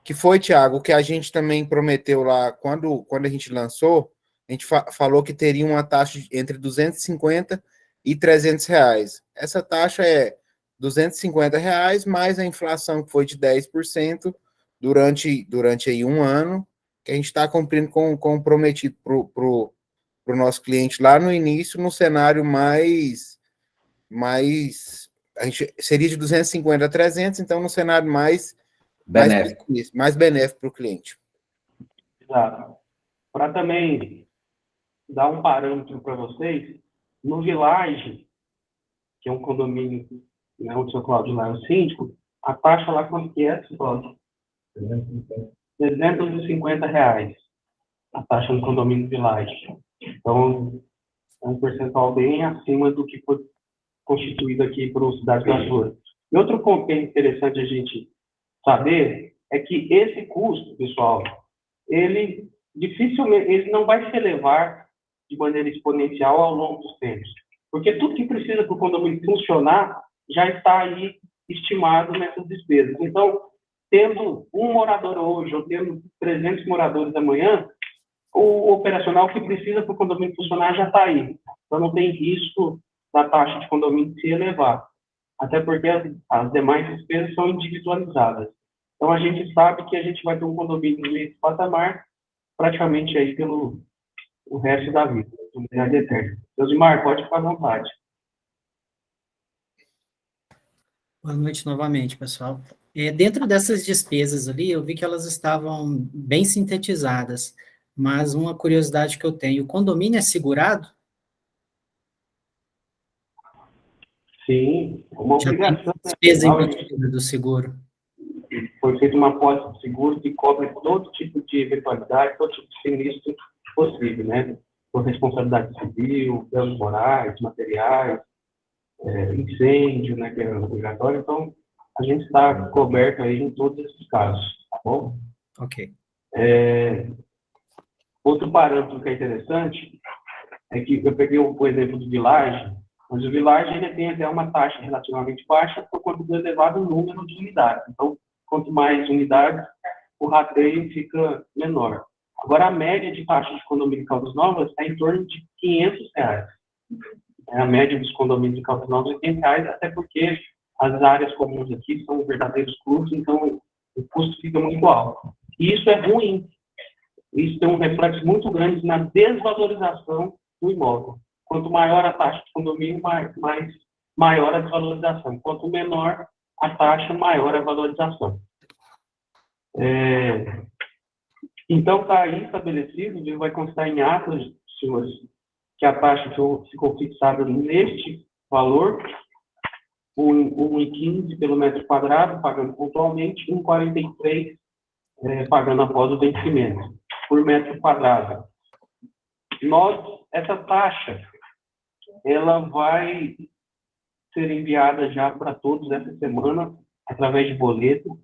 Que foi, Tiago, que a gente também prometeu lá, quando a gente lançou, a gente falou que teria uma taxa entre R$ 250 e R$ 300. Essa taxa é R$ 250 mais a inflação que foi de 10% durante aí um ano, que a gente está cumprindo com o prometido para o nosso cliente lá no início, no cenário mais a gente seria de 250 a 300, então no cenário mais benéfico para o cliente. Exato. Para também dar um parâmetro para vocês, no Village, que é um condomínio, né, onde o seu Cláudio lá é o síndico, a taxa lá quanto que é, Cláudio? R$ 350 a taxa no condomínio Village. Então, é um percentual bem acima do que foi constituído aqui para o Cidade das Flores. E outro ponto que é interessante a gente saber é que esse custo, pessoal, ele dificilmente, ele não vai se elevar de maneira exponencial ao longo dos tempos, porque tudo que precisa para o condomínio funcionar já está aí estimado nessas despesas. Então, tendo um morador hoje ou tendo 300 moradores amanhã, o operacional que precisa para o condomínio funcionar já está aí. Então, não tem risco da taxa de condomínio se elevar, até porque as demais despesas são individualizadas. Então, a gente sabe que a gente vai ter um condomínio nesse patamar praticamente aí pelo o resto da vida, unidade eterna. Josimar, pode ficar à vontade. Boa noite novamente, pessoal. Dentro dessas despesas ali, eu vi que elas estavam bem sintetizadas, mas uma curiosidade que eu tenho, o condomínio é segurado? Sim, uma obrigação. Despesa embutida do seguro. Foi feita uma pólice de seguro que cobre todo tipo de eventualidade, todo tipo de sinistro possível, né? Por responsabilidade civil, danos morais, materiais, incêndio, né, que é obrigatório. Então, a gente está coberto aí em todos esses casos, tá bom? Ok. Outro parâmetro que é interessante é que eu peguei o exemplo do Village, mas o Village ele tem até uma taxa relativamente baixa por conta do elevado número de unidades. Então, quanto mais unidades, o rateio fica menor. Agora, a média de taxa de condomínio em Caldas Novas é em torno de R$ 500. A média dos condomínios de Caldas Novas é R$ 500, até porque as áreas comuns aqui são verdadeiros clubes, então o custo fica muito alto. E isso é ruim. Isso tem um reflexo muito grande na desvalorização do imóvel. Quanto maior a taxa de condomínio, maior a desvalorização. Quanto menor a taxa, maior a valorização. Então, está aí estabelecido, ele vai constar em atas, senhores, que a taxa ficou fixada neste valor, R$ 1,15 pelo metro quadrado, pagando pontualmente, R$ 1,43 pagando após o vencimento, por metro quadrado. Essa taxa, ela vai ser enviada já para todos essa semana, através de boleto.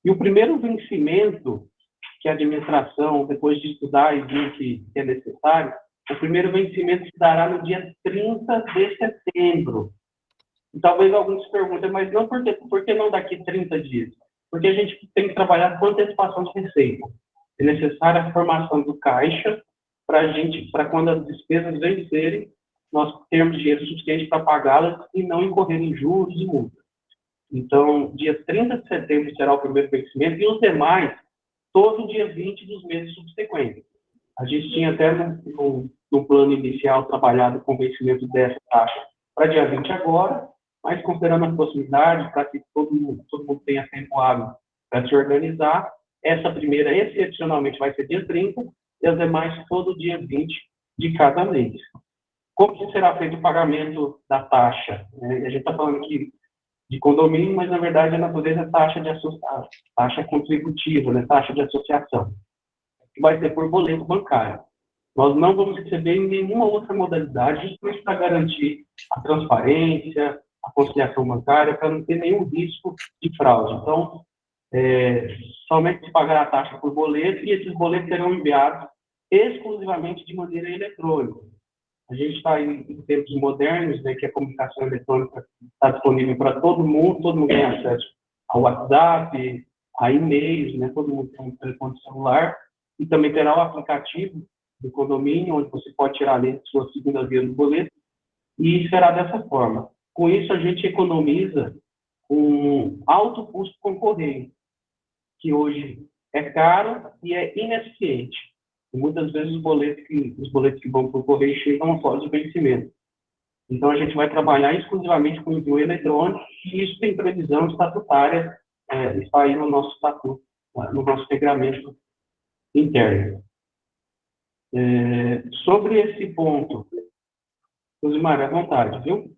E o primeiro vencimento que a administração, depois de estudar e ver que é necessário, o primeiro vencimento se dará no dia 30 de setembro. E talvez alguns se perguntem, mas não por que não daqui 30 dias? Porque a gente tem que trabalhar com antecipação de receita. É necessária a formação do caixa para quando as despesas vencerem, nós termos dinheiro suficiente para pagá-las e não incorrer em juros e multas. Então, dia 30 de setembro será o primeiro vencimento e os demais, todo dia 20 dos meses subsequentes. A gente tinha até no plano inicial trabalhado com o vencimento dessa taxa para dia 20 agora, mas considerando a proximidade, para que todo mundo tenha tempo hábil para se organizar, essa primeira, excepcionalmente, vai ser dia 30 e as demais todo dia 20 de cada mês. Como que será feito o pagamento da taxa? A gente está falando que de condomínio, mas na verdade a natureza é taxa contributiva, né, taxa de associação, que vai ser por boleto bancário. Nós não vamos receber nenhuma outra modalidade, justamente para garantir a transparência, a conciliação bancária, para não ter nenhum risco de fraude. Então, somente se pagará a taxa por boleto, e esses boletos serão enviados exclusivamente de maneira eletrônica. A gente está em tempos modernos, né, que a comunicação eletrônica está disponível para todo mundo tem acesso ao WhatsApp, a e-mails, né, todo mundo tem um telefone celular, e também terá o aplicativo do condomínio, onde você pode tirar ali sua segunda via do boleto, e será dessa forma. Com isso, a gente economiza um alto custo com o correio, que hoje é caro e é ineficiente. E muitas vezes os boletos que vão para o correio chegam após o vencimento. Então, a gente vai trabalhar exclusivamente com envio eletrônico, e isso tem previsão estatutária, está aí no nosso estatuto, no nosso regramento interno. Sobre esse ponto, Rosimar, à vontade, viu?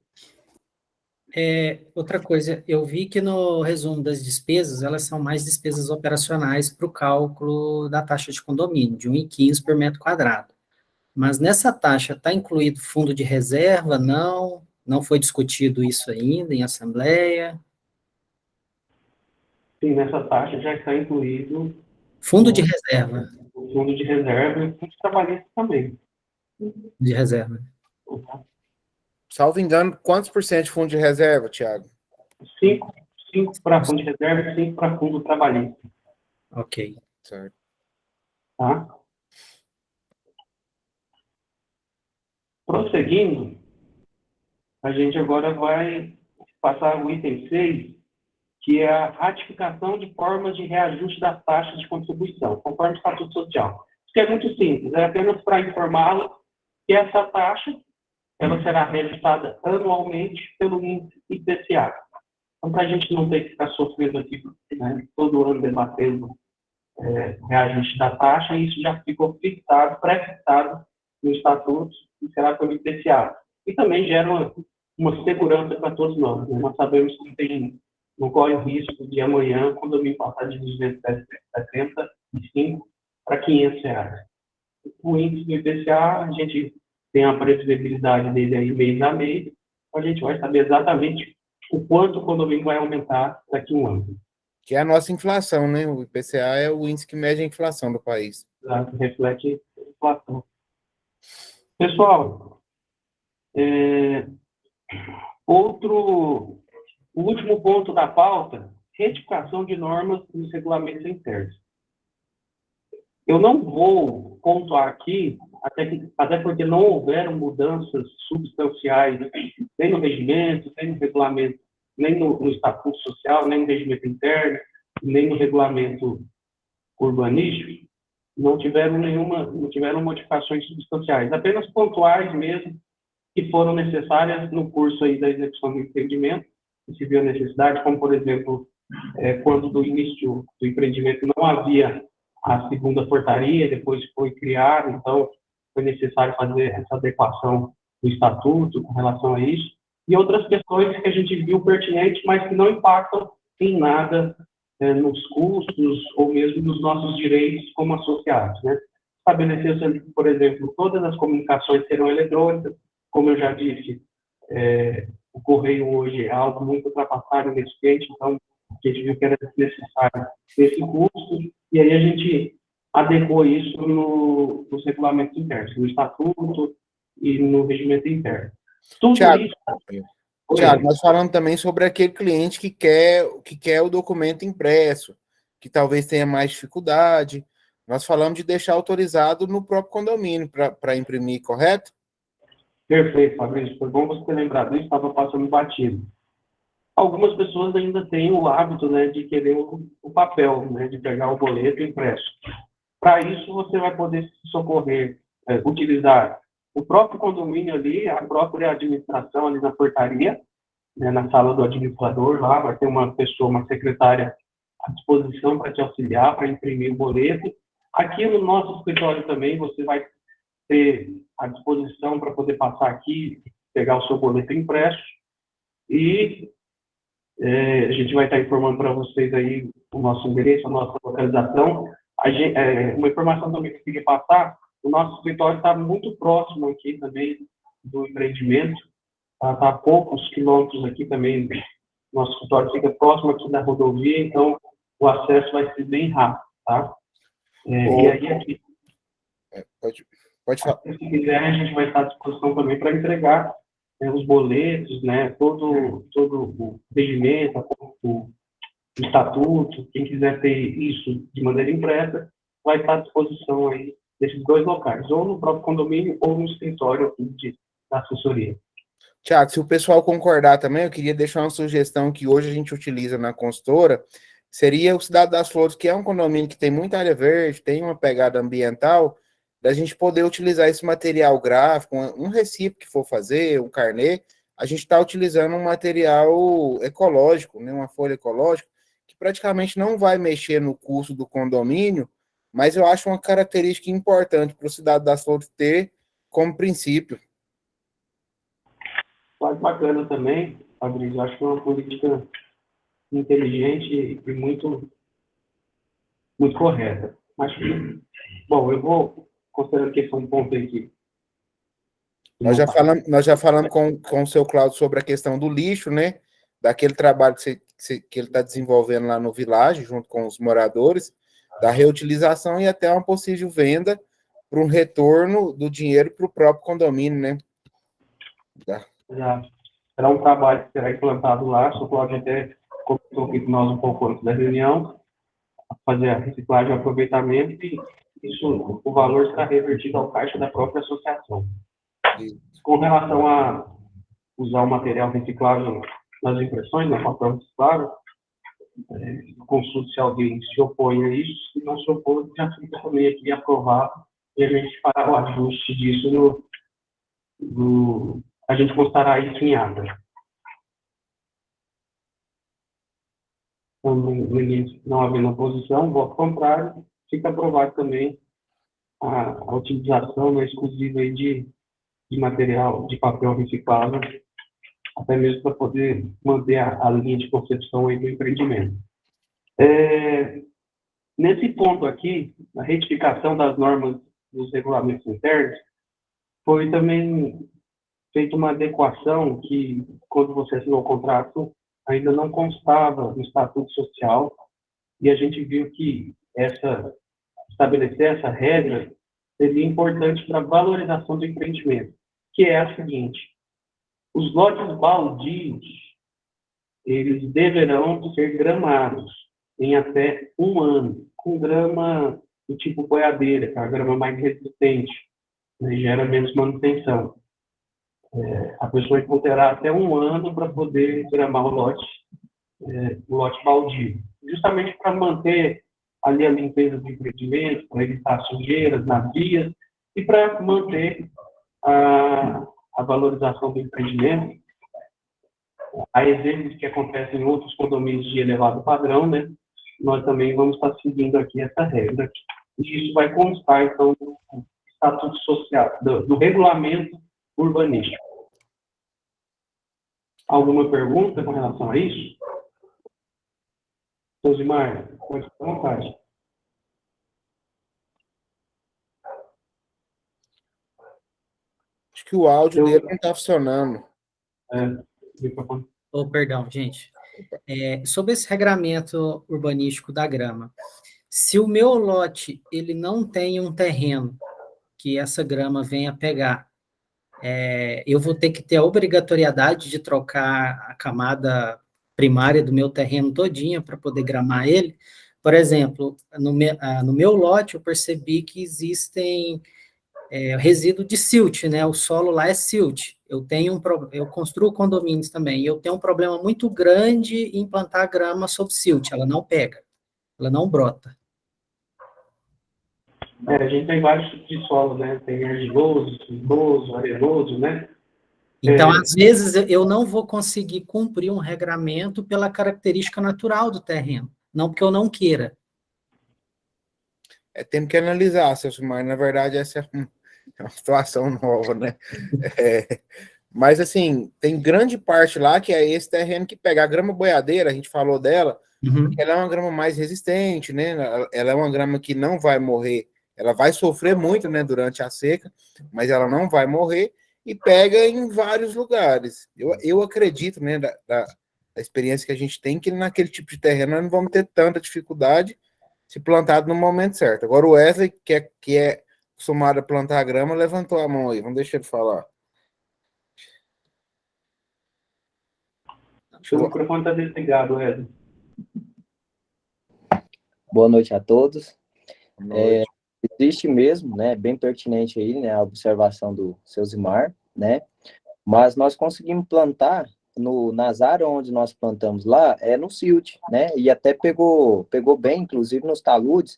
Outra coisa, eu vi que no resumo das despesas, elas são mais despesas operacionais para o cálculo da taxa de condomínio, de 1,15 por metro quadrado. Mas nessa taxa está incluído fundo de reserva? Não? Não foi discutido isso ainda em assembleia? Sim, nessa taxa já está incluído Fundo de reserva. o fundo de reserva e o fundo de trabalhista também. De reserva. Salvo engano, quantos por cento de fundo de reserva, Thiago? 5 para fundo de reserva e 5 para fundo trabalhista. Ok. Certo. Tá? Prosseguindo, a gente agora vai passar o item 6, que é a ratificação de formas de reajuste das taxas de contribuição, conforme o Estatuto Social. Isso que é muito simples, é apenas para informá-lo que essa taxa ela será reajustada anualmente pelo índice IPCA. Então, para a gente não ter que ficar sofrendo aqui, né, todo ano debatendo reajuste da taxa, isso já ficou fixado, pré-fixado no Estatuto, e será pelo IPCA. E também gera uma segurança para todos nós, né? Nós sabemos que não corre o risco de amanhã o condomínio passar de 275 para R$500. O índice do IPCA, a gente tem a previsibilidade dele aí mês a mês, a gente vai saber exatamente o quanto o condomínio vai aumentar daqui a um ano. Que é a nossa inflação, né? O IPCA é o índice que mede a inflação do país. Exato, reflete a inflação. Pessoal, o último ponto da pauta, retificação de normas nos regulamentos internos. Eu não vou pontuar aqui, até porque não houveram mudanças substanciais, nem no regimento, nem no regulamento, nem no Estatuto Social, nem no regimento interno, nem no regulamento urbanístico. Não tiveram modificações substanciais, apenas pontuais mesmo, que foram necessárias no curso aí da execução do empreendimento, que se viu a necessidade, como, por exemplo, quando do início do empreendimento não havia a segunda portaria, depois foi criada, então foi necessário fazer essa adequação do estatuto com relação a isso, e outras questões que a gente viu pertinentes, mas que não impactam em nada nos custos ou mesmo nos nossos direitos como associados, né? Estabeleceu-se ali, por exemplo, todas as comunicações serão eletrônicas, como eu já disse, o correio hoje é algo muito ultrapassado nesse cliente, então a gente viu que era necessário esse custo, e aí a gente adequou isso nos regulamentos internos, no estatuto e no regimento interno. Tudo Thiago, isso... Thiago, nós falamos também sobre aquele cliente que quer o documento impresso, que talvez tenha mais dificuldade. Nós falamos de deixar autorizado no próprio condomínio para imprimir, correto? Perfeito, Fabrício. Foi bom você ter lembrado isso, estava passando batido. Algumas pessoas ainda têm o hábito, né, de querer o papel, né, de pegar o boleto impresso. Para isso, você vai poder se socorrer, utilizar o próprio condomínio ali, a própria administração ali na portaria, né, na sala do administrador, lá vai ter uma pessoa, uma secretária à disposição para te auxiliar, para imprimir o boleto. Aqui no nosso escritório também, você vai ter à disposição para poder passar aqui, pegar o seu boleto impresso. E A gente vai estar informando para vocês aí o nosso endereço, a nossa localização. Uma informação também que eu queria passar, o nosso escritório está muito próximo aqui também do empreendimento, está a poucos quilômetros aqui também, nosso escritório fica próximo aqui da rodovia, então o acesso vai ser bem rápido, tá? E aí aqui, Pode falar. se quiser, a gente vai estar à disposição também para entregar os boletos, né, todo o regimento, o estatuto, quem quiser ter isso de maneira impressa, vai estar à disposição aí desses dois locais, ou no próprio condomínio ou no escritório aqui da assessoria. Tiago, se o pessoal concordar também, eu queria deixar uma sugestão que hoje a gente utiliza na consultora, seria o Cidade das Flores, que é um condomínio que tem muita área verde, tem uma pegada ambiental, da gente poder utilizar esse material gráfico, um recibo que for fazer, um carnê, a gente está utilizando um material ecológico, né, uma folha ecológica, que praticamente não vai mexer no custo do condomínio, mas eu acho uma característica importante para o Cidade das Flores ter como princípio. Quase bacana também, Fabrício, acho que é uma política inteligente e muito correta. Mas, bom, eu vou considerando que esse é um ponto aí que... Nós já falamos com o seu Cláudio sobre a questão do lixo, né? Daquele trabalho que ele está desenvolvendo lá no Village, junto com os moradores, da reutilização e até uma possível venda para um retorno do dinheiro para o próprio condomínio, né? Exato. Será um trabalho que será implantado lá, o Cláudio até comentou aqui com nós um pouco antes da reunião, fazer a reciclagem e aproveitamento, e isso, o valor será revertido ao caixa da própria associação. Com relação a usar o material reciclável nas impressões, na papel reciclável, consulto se alguém se opõe a isso, se não se opõe, já fica também aqui aprovado, e a gente fará o ajuste disso a gente constará isso em ata. Então, não havendo oposição, voto contrário, fica aprovado também a utilização, né, exclusiva aí de material, de papel reciclável, até mesmo para poder manter a linha de concepção aí do empreendimento. Nesse ponto aqui, a retificação das normas dos regulamentos internos, foi também feita uma adequação que, quando você assinou o contrato, ainda não constava no Estatuto Social, e a gente viu que estabelecer essa regra seria importante para a valorização do empreendimento, que é a seguinte: os lotes baldios, eles deverão ser gramados em até 1 ano, com grama do tipo boiadeira, que é a grama mais resistente, né, gera menos manutenção. A pessoa terá até 1 ano para poder gramar o lote baldio, justamente para manter ali a limpeza do empreendimento, para evitar sujeiras nas vias e para manter a valorização do empreendimento. Há exemplos que acontecem em outros condomínios de elevado padrão, né? Nós também vamos estar seguindo aqui essa regra. E isso vai constar, então, do Estatuto Social, do regulamento urbanístico. Alguma pergunta com relação a isso? Josimar, pode ficar à vontade. Acho que o áudio dele não está funcionando. Perdão, gente. Sobre esse regramento urbanístico da grama, se o meu lote ele não tem um terreno que essa grama venha pegar, eu vou ter que ter a obrigatoriedade de trocar a camada primária do meu terreno todinha para poder gramar ele. Por exemplo, no meu lote eu percebi que existem resíduo de silt, né? O solo lá é silt. Eu construo condomínios também, e eu tenho um problema muito grande em plantar grama sob silt. Ela não pega, ela não brota. A gente tem vários tipos de solo, né? Tem argiloso, cindoso, arenoso, né? Então, às vezes, eu não vou conseguir cumprir um regramento pela característica natural do terreno, não porque eu não queira. Temos que analisar, Celso, mas na verdade essa é uma situação nova, né? Mas, assim, tem grande parte lá que é esse terreno que pega a grama boiadeira, a gente falou dela, ela é uma grama mais resistente, né? Ela é uma grama que não vai morrer, ela vai sofrer muito, né, durante a seca, mas ela não vai morrer e pega em vários lugares. Eu acredito, né, da experiência que a gente tem, que naquele tipo de terreno nós não vamos ter tanta dificuldade se plantado no momento certo. Agora o Wesley, que é acostumado a plantar a grama, levantou a mão aí, vamos deixar ele falar. O microfone está desligado, Wesley. Boa noite a todos. Existe mesmo, né, bem pertinente aí, né, a observação do seu Zimar, né, mas nós conseguimos plantar nas áreas onde nós plantamos lá, no silt, né, e até pegou bem, inclusive nos taludes,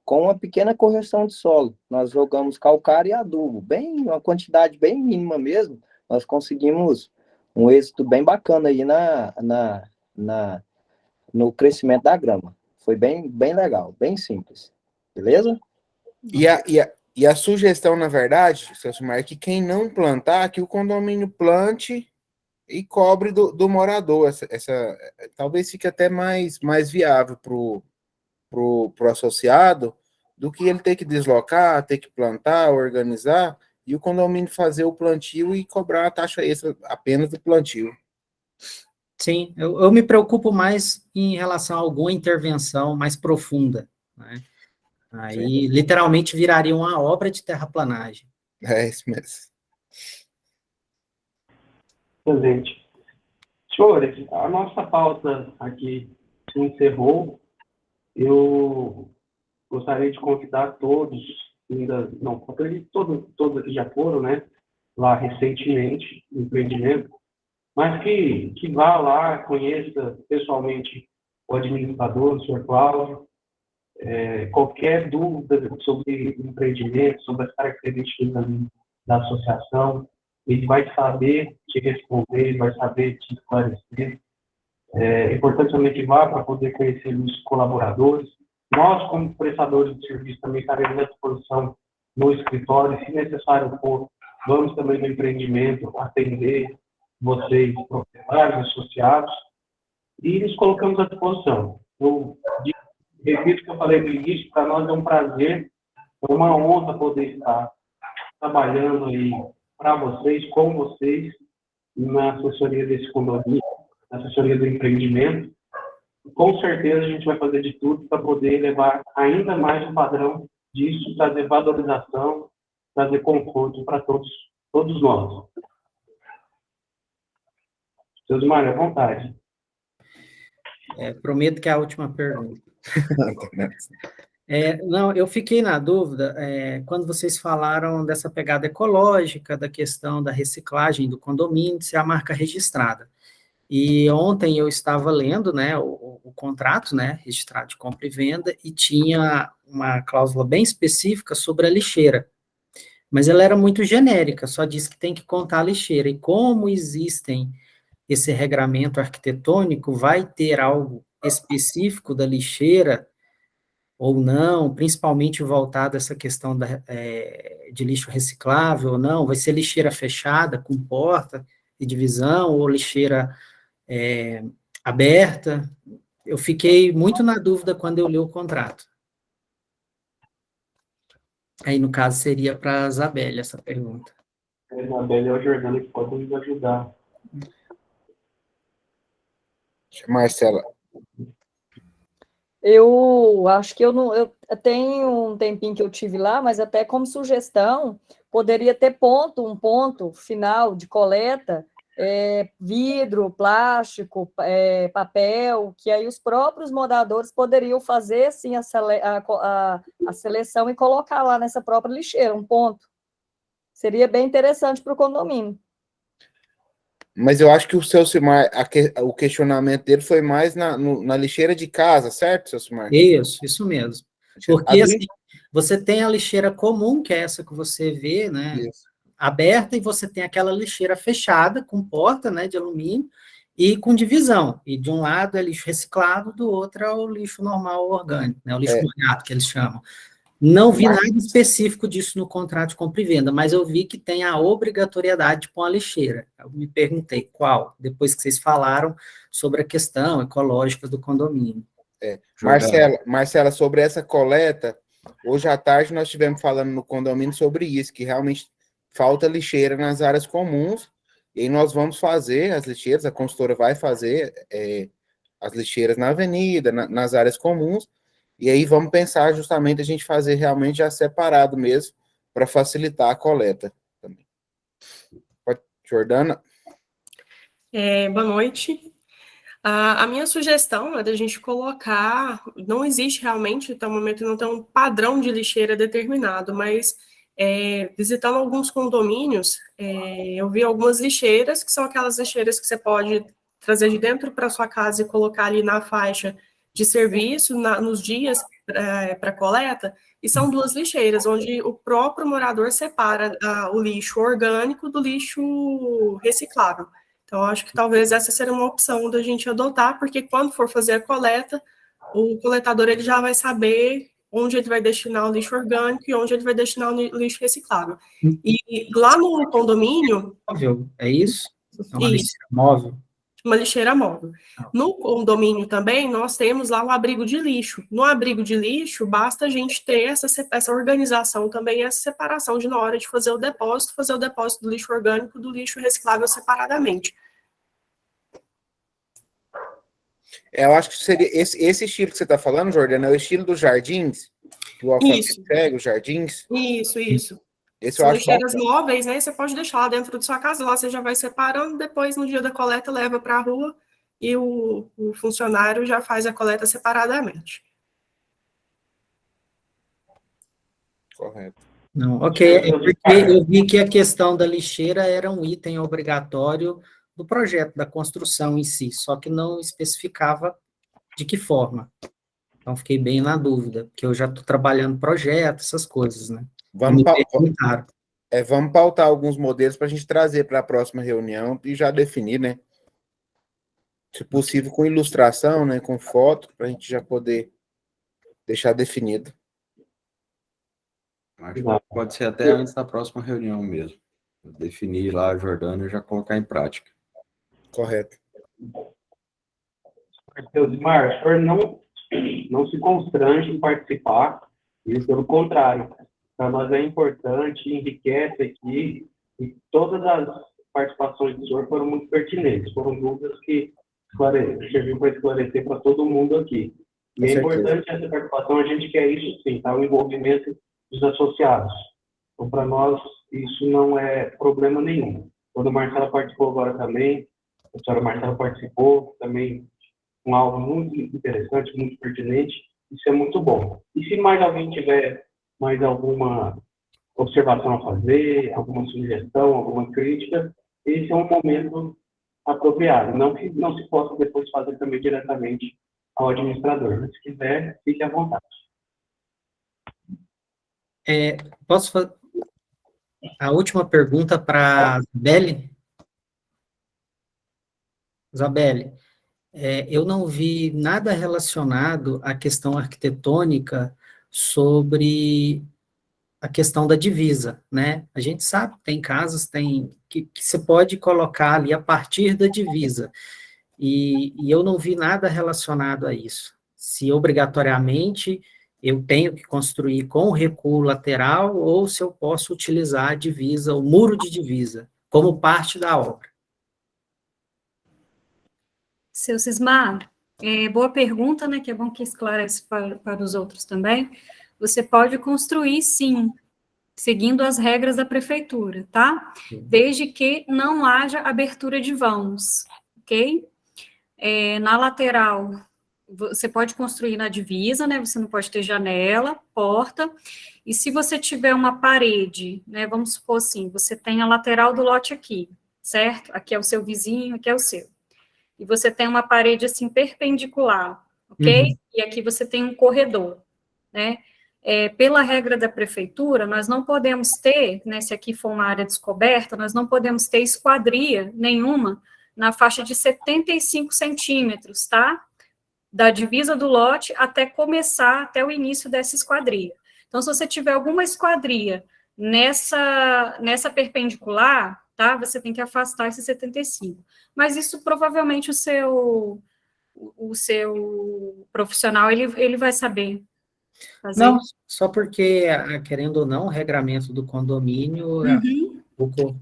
com uma pequena correção de solo. Nós jogamos calcário e adubo, uma quantidade bem mínima mesmo, nós conseguimos um êxito bem bacana aí no crescimento da grama. Foi bem legal, bem simples. Beleza? E a sugestão, na verdade, seu Silmar, é que quem não plantar, que o condomínio plante e cobre do morador. Talvez fique até mais viável pro associado do que ele ter que deslocar, ter que plantar, organizar, e o condomínio fazer o plantio e cobrar a taxa extra apenas do plantio. Sim, eu me preocupo mais em relação a alguma intervenção mais profunda, né? Aí, literalmente, viraria uma obra de terraplanagem. É isso mesmo. Excelente. Senhores, a nossa pauta aqui se encerrou. Eu gostaria de convidar todos, todos aqui já foram, né, lá recentemente, no empreendimento, mas que vá lá, conheça pessoalmente o administrador, o senhor Cláudio. Qualquer dúvida sobre o empreendimento, sobre as características da associação, ele vai saber te responder, ele vai saber te esclarecer. É importante também que vá para poder conhecer os colaboradores. Nós, como prestadores de serviço, também estaremos à disposição no escritório. Se necessário for, vamos também no empreendimento atender vocês, proprietários, associados, e nos colocamos à disposição. Eu repito o que eu falei no início, para nós é um prazer, é uma honra poder estar trabalhando aí para vocês, com vocês, na assessoria desse condomínio, na assessoria do empreendimento. Com certeza a gente vai fazer de tudo para poder levar ainda mais o padrão disso, trazer valorização, trazer conforto para todos nós. Seus Mário, à vontade. Prometo que é a última pergunta. Não, eu fiquei na dúvida quando vocês falaram dessa pegada ecológica, da questão da reciclagem do condomínio, de ser a marca registrada. E ontem eu estava lendo, né, o contrato, né, registrado de compra e venda, e tinha uma cláusula bem específica sobre a lixeira. Mas ela era muito genérica, só diz que tem que contar a lixeira. E como existem esse regramento arquitetônico, vai ter algo específico da lixeira ou não, principalmente voltado a essa questão de lixo reciclável ou não, vai ser lixeira fechada, com porta e divisão, ou lixeira aberta. Eu fiquei muito na dúvida quando eu li o contrato. Aí, no caso, seria para a Isabelle essa pergunta. A Isabelle é o Jordano que pode nos ajudar. Marcela. Eu acho que eu tenho um tempinho que eu tive lá, mas até como sugestão, poderia ter um ponto final de coleta, vidro, plástico, papel, que aí os próprios moradores poderiam fazer assim, a seleção e colocar lá nessa própria lixeira, um ponto. Seria bem interessante para o condomínio. Mas eu acho que o seu Silmar, o questionamento dele foi mais na lixeira de casa, certo, seu Silmar? Isso mesmo. Porque assim, você tem a lixeira comum, que é essa que você vê, né, aberta, e você tem aquela lixeira fechada, com porta, né, de alumínio, e com divisão. E de um lado é lixo reciclado, do outro é o lixo normal orgânico, né, o lixo molhado, que eles chamam. Não vi nada específico disso no contrato de compra e venda, mas eu vi que tem a obrigatoriedade de pôr uma lixeira. Eu me perguntei qual, depois que vocês falaram sobre a questão ecológica do condomínio. Marcela, sobre essa coleta, hoje à tarde nós estivemos falando no condomínio sobre isso, que realmente falta lixeira nas áreas comuns, e aí nós vamos fazer as lixeiras, a consultora vai fazer as lixeiras na avenida, nas áreas comuns, e aí vamos pensar justamente a gente fazer realmente já separado mesmo, para facilitar a coleta também. Jordana? Boa noite. A minha sugestão é da gente colocar, não existe realmente, até o momento não tem um padrão de lixeira determinado, mas visitando alguns condomínios, eu vi algumas lixeiras, que são aquelas lixeiras que você pode trazer de dentro para sua casa e colocar ali na faixa de serviço, nos dias para coleta, e são 2 lixeiras, onde o próprio morador separa o lixo orgânico do lixo reciclável. Então, acho que talvez essa seria uma opção da gente adotar, porque quando for fazer a coleta, o coletador ele já vai saber onde ele vai destinar o lixo orgânico e onde ele vai destinar o lixo reciclável. E lá no condomínio... Móvel, é isso? É uma lixeira móvel? Uma lixeira móvel. No condomínio também, nós temos lá o abrigo de lixo. No abrigo de lixo, basta a gente ter essa organização também, essa separação de na hora de fazer o depósito do lixo orgânico do lixo reciclável separadamente. Eu acho que seria esse estilo que você está falando, Jordana, é o estilo dos jardins, do Alfabete Cego, jardins. Isso. Esse São eu acho lixeiras móveis, né? Você pode deixar lá dentro de sua casa, lá você já vai separando, depois no dia da coleta leva para a rua e o funcionário já faz a coleta separadamente. Correto. Não, ok, é porque eu vi que a questão da lixeira era um item obrigatório do projeto, da construção em si, só que não especificava de que forma. Então, fiquei bem na dúvida, porque eu já estou trabalhando projeto, essas coisas, né? Vamos pautar alguns modelos para a gente trazer para a próxima reunião e já definir, né? Se possível, com ilustração, né? Com foto, para a gente já poder deixar definido. Acho que pode ser até antes da próxima reunião mesmo. Definir lá a Jordana e já colocar em prática. Correto. Mar, o senhor não se constrange em participar, e pelo contrário, para nós é importante, enriquece aqui, e todas as participações do senhor foram muito pertinentes, foram dúvidas que serviu para esclarecer para todo mundo aqui. E é importante essa participação, a gente quer isso sim, tá? O envolvimento dos associados. Então, para nós, isso não é problema nenhum. Quando a Marcela participou agora também, a senhora Marcela participou também, um algo muito interessante, muito pertinente, isso é muito bom. E se mais alguém tiver mais alguma observação a fazer, alguma sugestão, alguma crítica, esse é um momento apropriado. Não que não se possa depois fazer também diretamente ao administrador, mas se quiser, fique à vontade. Posso fazer a última pergunta para a Isabelle? Isabelle, eu não vi nada relacionado à questão arquitetônica sobre a questão da divisa, né? A gente sabe que tem casas que você pode colocar ali a partir da divisa, e eu não vi nada relacionado a isso. Se obrigatoriamente eu tenho que construir com recuo lateral, ou se eu posso utilizar a divisa, o muro de divisa, como parte da obra. Seu Cismar, boa pergunta, né, que é bom que esclarece para os outros também. Você pode construir, sim, seguindo as regras da prefeitura, tá? Desde que não haja abertura de vãos, ok? Na lateral, você pode construir na divisa, né? Você não pode ter janela, porta. E se você tiver uma parede, né? Vamos supor assim, você tem a lateral do lote aqui, certo? Aqui é o seu vizinho, aqui é o seu. E você tem uma parede assim perpendicular, ok? Uhum. E aqui você tem um corredor, né? Pela regra da prefeitura, nós não podemos ter, né? Se aqui for uma área descoberta, nós não podemos ter esquadria nenhuma na faixa de 75 centímetros, tá? Da divisa do lote até o início dessa esquadria. Então, se você tiver alguma esquadria nessa perpendicular, tá? Você tem que afastar esse 75. Mas isso provavelmente o seu profissional, ele vai saber fazer. Não, só porque, querendo ou não, o regramento do condomínio é um pouco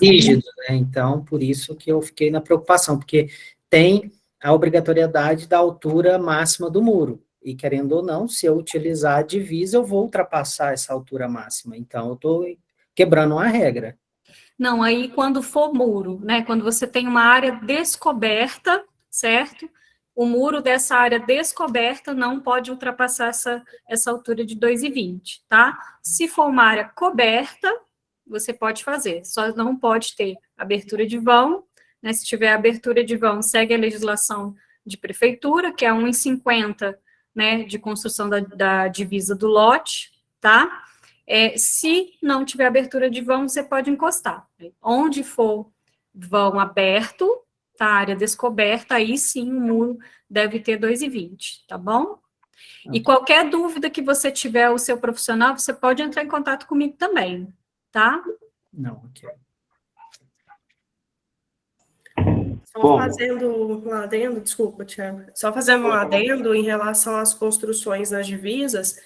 rígido, né? Então, por isso que eu fiquei na preocupação, porque tem a obrigatoriedade da altura máxima do muro. E, querendo ou não, se eu utilizar a divisa, eu vou ultrapassar essa altura máxima. Então, eu estou quebrando uma regra. Não, aí quando for muro, né? Quando você tem uma área descoberta, certo? O muro dessa área descoberta não pode ultrapassar essa altura de 2,20, tá? Se for uma área coberta, você pode fazer, só não pode ter abertura de vão, né? Se tiver abertura de vão, segue a legislação de prefeitura, que é 1,50, né, de construção da divisa do lote, tá? Se não tiver abertura de vão, você pode encostar. Onde for vão aberto, tá, área descoberta, aí sim o muro deve ter 2,20, tá bom? E qualquer dúvida que você tiver, o seu profissional, você pode entrar em contato comigo também, tá? Não, ok. Só fazendo um adendo, desculpa, Tiago, só fazendo um adendo em relação às construções nas divisas,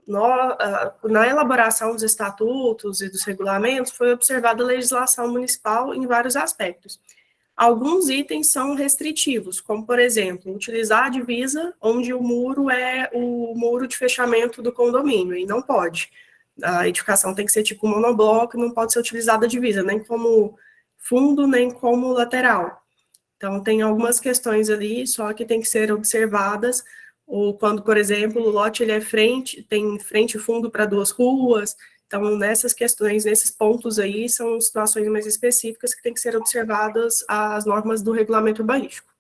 na elaboração dos estatutos e dos regulamentos, foi observada a legislação municipal em vários aspectos. Alguns itens são restritivos, como, por exemplo, utilizar a divisa onde o muro é o muro de fechamento do condomínio, e não pode. A edificação tem que ser tipo monobloco, não pode ser utilizada a divisa, nem como fundo, nem como lateral. Então, tem algumas questões ali, só que tem que ser observadas, ou quando, por exemplo, o lote ele tem frente e fundo para 2 ruas. Então, nessas questões, nesses pontos aí, são situações mais específicas que tem que ser observadas as normas do regulamento urbanístico.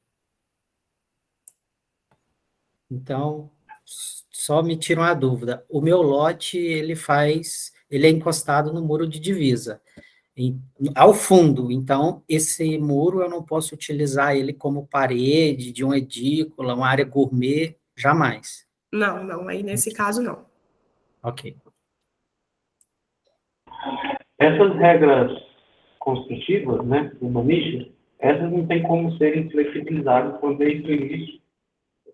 Então, só me tira uma dúvida. O meu lote, ele é encostado no muro de divisa, ao fundo. Então, esse muro eu não posso utilizar ele como parede de uma edícula, uma área gourmet, jamais. Não, aí nesse caso não. Ok. Essas regras construtivas, né, urbanísticas, essas não tem como serem flexibilizadas quando desde o início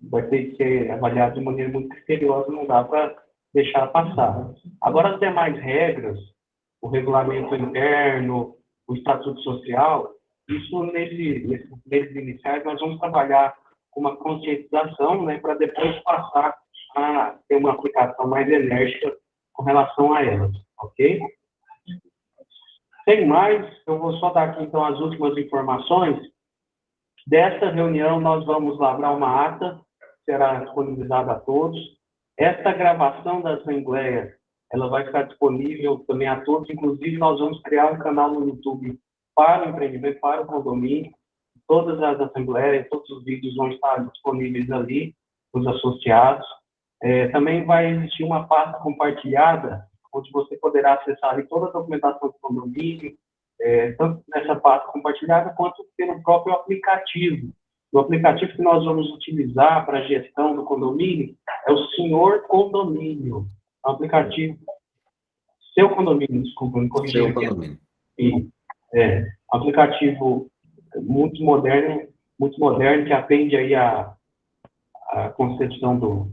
vai ter que ser avaliado de maneira muito criteriosa, não dá para deixar passar. Agora, as demais regras, o regulamento interno, o estatuto social, isso nesses meses iniciais nós vamos trabalhar com uma conscientização, né, para depois passar a ter uma aplicação mais enérgica com relação a elas, ok? Sem mais, eu vou só dar aqui então as últimas informações. Dessa reunião nós vamos lavrar uma ata, será disponibilizada a todos. Esta gravação da Assembleia, ela vai ficar disponível também a todos, inclusive nós vamos criar um canal no YouTube para o empreendimento, para o condomínio. Todas as assembleias, todos os vídeos vão estar disponíveis ali, os associados. Também vai existir uma pasta compartilhada, onde você poderá acessar ali toda a documentação do condomínio, tanto nessa pasta compartilhada, quanto pelo próprio aplicativo. O aplicativo que nós vamos utilizar para a gestão do condomínio é o Senhor Condomínio. É um aplicativo, Seu Condomínio, desculpa, me corrigir. Seu Condomínio. Um aplicativo muito moderno, que atende aí a concepção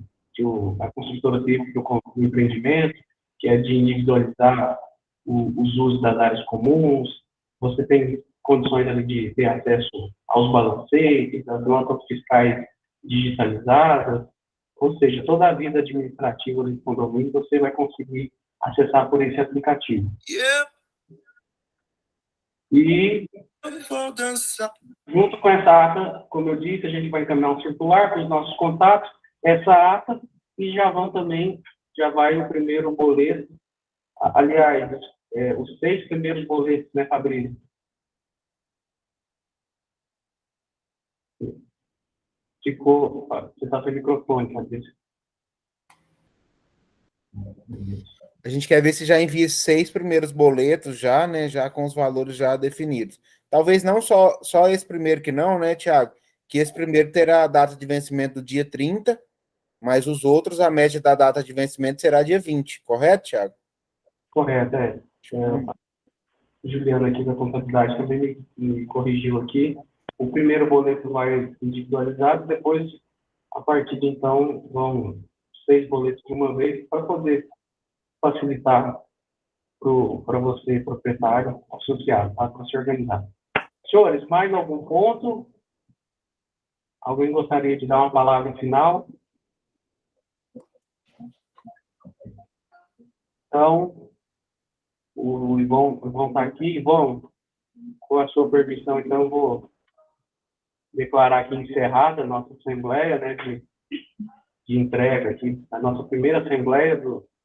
a construtora teve do empreendimento, que é de individualizar os usos das áreas comuns. Você tem condições ali de ter acesso aos balancetes, às notas fiscais digitalizadas, ou seja, toda a vida administrativa do condomínio você vai conseguir acessar por esse aplicativo. E, junto com essa ata, como eu disse, a gente vai encaminhar um circular com os nossos contatos, essa ata, e já vai o primeiro boleto. Aliás, os 6 primeiros boletos, né, Fabrício? Você está sem microfone, Fabrício. A gente quer ver se já envia 6 primeiros boletos já, né, já com os valores já definidos. Talvez não só esse primeiro que não, né, Tiago? Que esse primeiro terá a data de vencimento do dia 30, mas os outros, a média da data de vencimento será dia 20, correto, Thiago? Correto, é. Juliana aqui da contabilidade também me corrigiu aqui. O primeiro boleto vai individualizado, depois, a partir de então, vão 6 boletos de uma vez para poder facilitar para você, proprietário, associado, tá? Para se organizar. Senhores, mais algum ponto? Alguém gostaria de dar uma palavra final? Então, o Ivon está aqui. Ivon, com a sua permissão, então, eu vou declarar aqui encerrada a nossa assembleia, né, de entrega aqui, a nossa primeira assembleia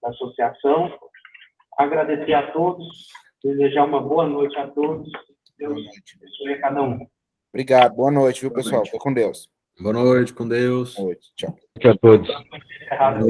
da associação. Agradecer a todos, desejar uma boa noite a todos. Deus abençoe a cada um. Obrigado, boa noite, viu, pessoal? Fica com Deus. Boa noite, com Deus. Boa noite, tchau. Tchau a todos. Errado.